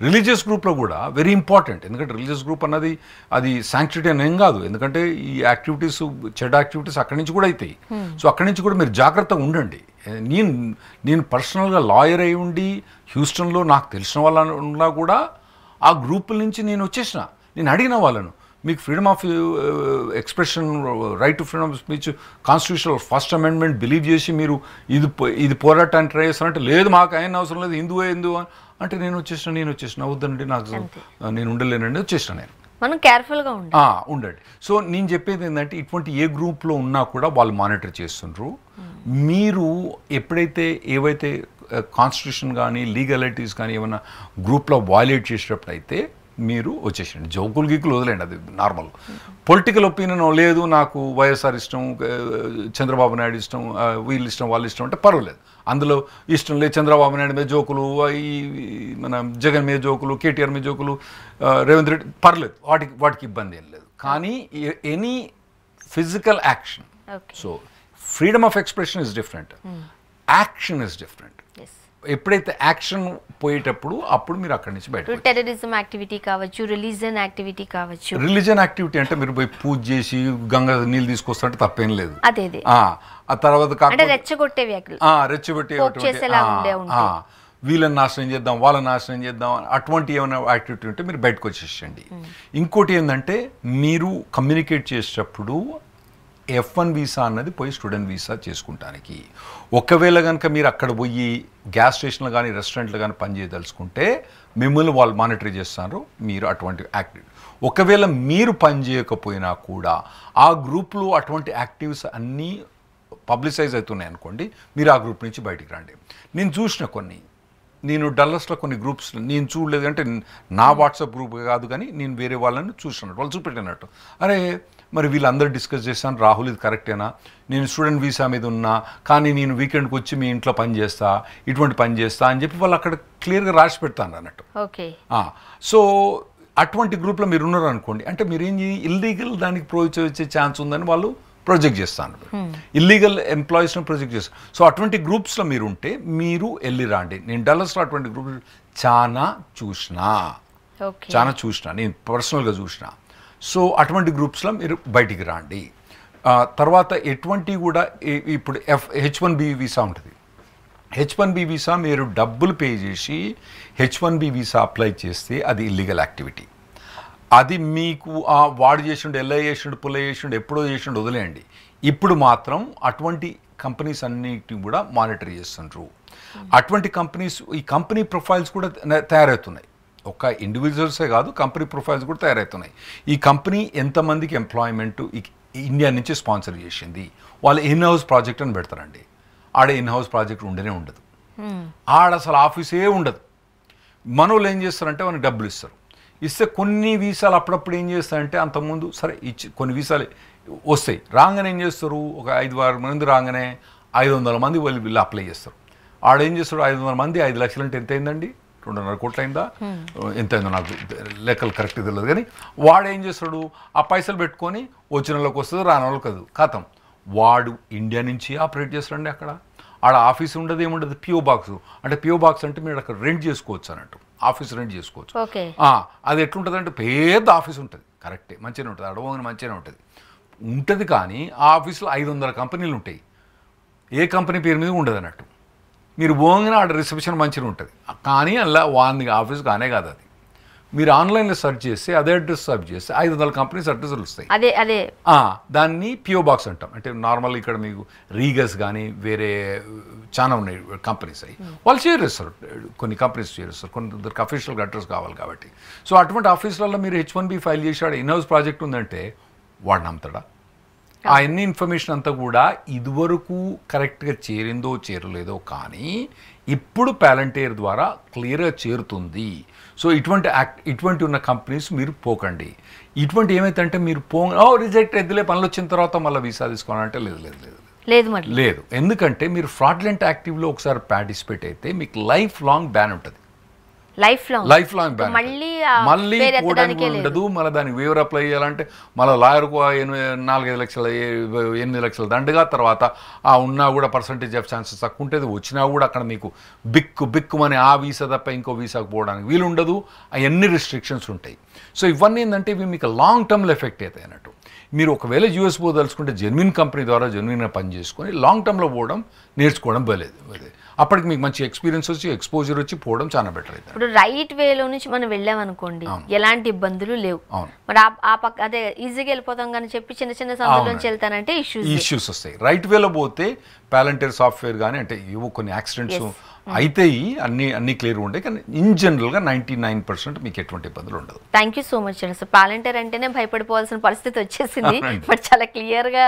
రిలీజియస్ గ్రూప్లో కూడా వెరీ ఇంపార్టెంట్, ఎందుకంటే రిలీజియస్ గ్రూప్ అన్నది అది శాంక్టిటీ అని ఏం కాదు, ఎందుకంటే ఈ యాక్టివిటీస్, చెడ్డ యాక్టివిటీస్ అక్కడి నుంచి కూడా అవుతాయి. సో అక్కడి నుంచి కూడా మీరు జాగ్రత్తగా ఉండండి. నేను పర్సనల్గా లాయర్ అయి ఉండి హ్యూస్టన్లో నాకు తెలిసిన వాళ్ళ కూడా ఆ గ్రూపుల నుంచి నేను వచ్చేసిన. నేను అడిగిన వాళ్ళను, మీకు freedom of expression, right to freedom of speech, constitutional first amendment believe చేసి మీరు ఇది పోరాటానికి ట్రై చేస్తారంటే, లేదు మాకు అయిన అవసరం లేదు, హిందూ అంటే నేను వచ్చేసిన వద్దండి, నేను ఉండలేనండి, వచ్చేసిన. నేను మనం కేర్ఫుల్గా ఉండండి. సో నేను చెప్పేది ఏంటంటే, ఇటువంటి ఏ గ్రూప్లో ఉన్నా కూడా వాళ్ళు మానిటర్ చేస్తుండ్రు. మీరు ఎప్పుడైతే ఏవైతే కాన్స్టిట్యూషన్ కానీ లీగలిటీస్ కానీ ఏమైనా గ్రూప్లో వయలేట్ చేసేటప్పుడు అయితే మీరు వచ్చేసండి. జోకులు గీకులు వదిలేండి, అది నార్మల్. పొలిటికల్ ఒపీనియన్ లేదు, నాకు వైఎస్ఆర్ ఇష్టం, చంద్రబాబు నాయుడు ఇష్టం, వీళ్ళు ఇష్టం, వాళ్ళు ఇష్టం అంటే పర్వాలేదు. అందులో ఇష్టం లేదు, చంద్రబాబు నాయుడు మీద జోకులు, మన జగన్ మీద జోకులు, కేటీఆర్ మీద జోకులు, రేవంత్ రెడ్డి, పర్లేదు, వాటికి ఇబ్బంది ఏం లేదు. కానీ any physical action, so freedom of expression is different, action is different. ఎప్పుడైతే యాక్షన్ పోయేటప్పుడు అప్పుడు మీరు అక్కడి నుంచి బయట, టెర్రరిజం యాక్టివిటీ కావచ్చు, రిలీజియన్ యాక్టివిటీ కావచ్చు. రిలీజియన్ యాక్టివిటీ అంటే మీరు పోయి పూజ చేసి గంగ నీళ్ళు తీసుకొస్తుంటే తప్పేం లేదు. అదే ఆ తర్వాత రెచ్చగొట్టే వీళ్ళని నాశనం చేద్దాం, వాళ్ళని నాశనం చేద్దాం, అటువంటి ఏమైనా యాక్టివిటీ ఉంటే మీరు బయటకు వచ్చేసండి. ఇంకోటి ఏంటంటే, మీరు కమ్యూనికేట్ చేసేటప్పుడు F1 వీసా అన్నది పోయి స్టూడెంట్ వీసా చేసుకుంటానికి. ఒకవేళ కనుక మీరు అక్కడ పోయి గ్యాస్ స్టేషన్లు కానీ రెస్టారెంట్లు కానీ పనిచేయదలుచుకుంటే మిమ్మల్ని వాళ్ళు మానిటర్ చేస్తారు, మీరు అటువంటి యాక్టివిటీ. ఒకవేళ మీరు పని చేయకపోయినా కూడా ఆ గ్రూప్లో అటువంటి యాక్టివ్స్ అన్నీ పబ్లిసైజ్ అవుతున్నాయి అనుకోండి, మీరు ఆ గ్రూప్ నుంచి బయటికి రండి. నేను చూసిన నేను డల్లస్లో కొన్ని గ్రూప్స్ నేను చూడలేదు, అంటే నా వాట్సాప్ గ్రూప్ కాదు కానీ నేను వేరే వాళ్ళని చూసినట్టు, వాళ్ళు చూపెట్టినట్టు, అరే మరి వీళ్ళందరూ డిస్కస్ చేస్తాను, రాహుల్ ఇది కరెక్టేనా, నేను స్టూడెంట్ వీసా మీద ఉన్నా కానీ నేను వీకెండ్కి వచ్చి మీ ఇంట్లో పని చేస్తా, ఇటువంటి పని చేస్తా అని చెప్పి వాళ్ళు అక్కడ క్లియర్గా రాసి పెడతాను అన్నట్టు. సో అటువంటి గ్రూప్లో మీరు ఉన్నారు అనుకోండి, అంటే మీరేం ఇల్లీగల్ దానికి వచ్చే ఛాన్స్ ఉందని వాళ్ళు ప్రొజెక్ట్ చేస్తాను, ఇల్లీగల్ ఎంప్లాయీస్ని ప్రొజెక్ట్ చేస్తాను. సో అటువంటి గ్రూప్స్లో మీరు ఉంటే మీరు వెళ్ళి రాండి. నేను డల్లస్లో అటువంటి గ్రూప్ చాలా చూసిన, నేను పర్సనల్గా చూసిన. సో అటువంటి గ్రూప్స్లో మీరు బయటికి రాండి. తర్వాత ఎటువంటి కూడా ఇప్పుడు H1B వీసా ఉంటుంది. H1B వీసా మీరు డబ్బులు పే చేసి H1B వీసా అప్లై చేస్తే అది ఇల్లీగల్ యాక్టివిటీ. అది మీకు వాడు చేసిండు, ఎల్ఐ చేసిండు, పుల్ల చేసిండు, ఎప్పుడో చేసిండు వదిలేయండి. ఇప్పుడు మాత్రం అటువంటి కంపెనీస్ అన్నిటిని కూడా మానిటర్ చేస్తుండ్రు. అటువంటి కంపెనీస్, ఈ కంపెనీ ప్రొఫైల్స్ కూడా తయారవుతున్నాయి. ఒక ఇండివిజువల్సే కాదు, కంపెనీ ప్రొఫైల్స్ కూడా తయారవుతున్నాయి. ఈ కంపెనీ ఎంతమందికి ఎంప్లాయ్మెంట్ ఇండియా నుంచి స్పాన్సర్ చేసింది, వాళ్ళు ఇన్ హౌస్ ప్రాజెక్ట్ అని పెడతారండి. ఆడ ఇన్ హౌస్ ప్రాజెక్ట్ ఉండనే ఉండదు, ఆడ అసలు ఆఫీసే ఉండదు. మనోళ్ళు ఏం చేస్తారంటే వాళ్ళకి డబ్బులు ఇస్తే కొన్ని వీసాలు అప్పుడప్పుడు ఏం చేస్తారంటే, అంతకుముందు సరే ఇచ్చి కొన్ని వీసాలు వస్తాయి, రాగానే ఏం చేస్తారు, ఒక 5-6 మంది రాగానే 500 మంది వీళ్ళు అప్లై చేస్తారు. ఆడేం చేస్తారు, 500 మంది 5 లక్షలు అంటే ఎంత అయిందండి, 2.5 కోట్లు అయిందా ఎంత అయిందో నాకు లెక్కలు కరెక్ట్ తెలియదు. కానీ వాడు ఏం చేస్తాడు, ఆ పైసలు పెట్టుకొని వచ్చిన వాళ్ళకి వస్తుంది, రాని వాళ్ళకి కాదు, కథం. వాడు ఇండియా నుంచి ఆపరేట్ చేస్తాడండి. అక్కడ ఆడ ఆఫీస్ ఉండదు, ఏముండదు, పిఓ బాక్స్. అంటే పిఓ బాక్స్ అంటే మీరు అక్కడ రెంట్ చేసుకోవచ్చు అన్నట్టు, ఆఫీస్ రెంట్ చేసుకోవచ్చు. అది ఎట్లుంటుంది అంటే పెద్ద ఆఫీస్ ఉంటుంది, కరెక్టే, మంచిగానే ఉంటుంది, అడవగానే మంచిగానే ఉంటుంది. కానీ ఆ ఆఫీస్లో 500 కంపెనీలు ఉంటాయి, ఏ కంపెనీ పేరు మీద ఉండదు అన్నట్టు. మీరు పోగానే ఆడ రిసెప్షన్ మంచిగా ఉంటుంది, కానీ అలా వాని ఆఫీస్ కానే కాదు అది. మీరు ఆన్లైన్లో సెర్చ్ చేస్తే అదే అడ్రస్ సెర్చ్ చేస్తే 500 కంపెనీస్ అడ్రస్లు వస్తాయి. అదే దాన్ని పిఓ బాక్స్ అంటాం. అంటే నార్మల్ ఇక్కడ మీకు రీగస్ కానీ వేరే చాలా ఉన్నాయి కంపెనీస్ అవి, వాళ్ళు చేరేస్తారు, కొన్ని కంపెనీస్ చేరేస్తారు, కొందరికి అఫీషియల్గా అడ్రస్ కావాలి కాబట్టి. సో అటువంటి ఆఫీసులలో మీరు H1B ఫైల్ చేసాడు, ఇన్హౌస్ ప్రాజెక్ట్ ఉందంటే వాడు నమ్ముతాడా? ఆ ఎన్ని ఇన్ఫర్మేషన్ అంతా కూడా ఇదివరకు కరెక్ట్గా చేరిందో చేరలేదో, కానీ ఇప్పుడు పాలంటీర్ ద్వారా క్లియర్గా చేరుతుంది. సో ఇటువంటి ఉన్న కంపెనీస్ మీరు పోకండి. ఇటువంటి ఏమైతే మీరు రిజెక్ట్ ఎద్దులే, పనులు వచ్చిన తర్వాత మళ్ళీ వీసా తీసుకోవాలంటే లేదు. ఎందుకంటే మీరు ఫ్రాడ్లెంట్ యాక్టివ్లో ఒకసారి పార్టిసిపేట్ అయితే మీకు లైఫ్ లాంగ్ బ్యాన్ ఉంటుంది. లైఫ్ లాంగ్ బ్యాన్, మళ్ళీ పోవడానికి ఉండదు. మళ్ళీ దానికి వేవర్ అప్లై చేయాలంటే మళ్ళీ లాయర్కు 4-5 లక్షలు 8 లక్షల దండగా, తర్వాత ఆ ఉన్నా కూడా పర్సంటేజ్ ఆఫ్ ఛాన్సెస్ తక్కువ ఉంటుంది. వచ్చినా కూడా అక్కడ మీకు బిక్కుమని ఆ వీసా తప్ప ఇంకో వీసాకు పోవడానికి వీలు ఉండదు. అవన్నీ రిస్ట్రిక్షన్స్ ఉంటాయి. సో ఇవన్నీ ఏంటంటే ఇవి మీకు లాంగ్ టర్మ్లో ఎఫెక్ట్ అవుతాయి అన్నట్టు. మీరు ఒకవేళ యూఎస్ పోదలుచుకుంటే జెన్యున్ కంపెనీ ద్వారా జెన్యున్గా పని చేసుకొని లాంగ్ టర్మ్లో పోవడం నేర్చుకోవడం బాలేదు. అప్పటికి మీకు మంచి ఎక్స్పీరియన్స్ వచ్చి ఎక్స్పోజర్ వచ్చి పోవడం చాలా బెటర్ అవుతుంది. ఇప్పుడు రైట్ వేలో నుంచి మనం వెళ్ళామనుకోండి, ఎలాంటి ఇబ్బందులు లేవు. మరి ఆ పక్క అదే ఈజీగా వెళ్ళిపోతాం కానీ చెప్పి చిన్న సందులో నుంచి వెళ్తానంటే ఇష్యూస్ వస్తాయి. రైట్ వేలో పోతే పాలంటీర్ సాఫ్ట్వేర్ కానీ అంటే ఇవో కొన్ని యాక్సిడెంట్స్ అయితే అన్ని క్లియర్గా ఉంటాయి. కానీ ఇన్ జనరల్గా 99% మీకు ఎటువంటి ఇబ్బందులు ఉండదు. థ్యాంక్ యూ సో మచ్ అండి. సో పాలంటీర్ అంటేనే భయపడిపోవాల్సిన పరిస్థితి వచ్చేసింది, బట్ చాలా క్లియర్గా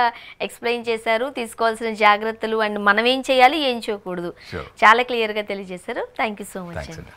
ఎక్స్ప్లెయిన్ చేశారు. తీసుకోవాల్సిన జాగ్రత్తలు అండ్ మనం ఏం చేయాలి, ఏం చేయకూడదు చాలా క్లియర్గా తెలియజేశారు. థ్యాంక్ యూ సో మచ్ అండి.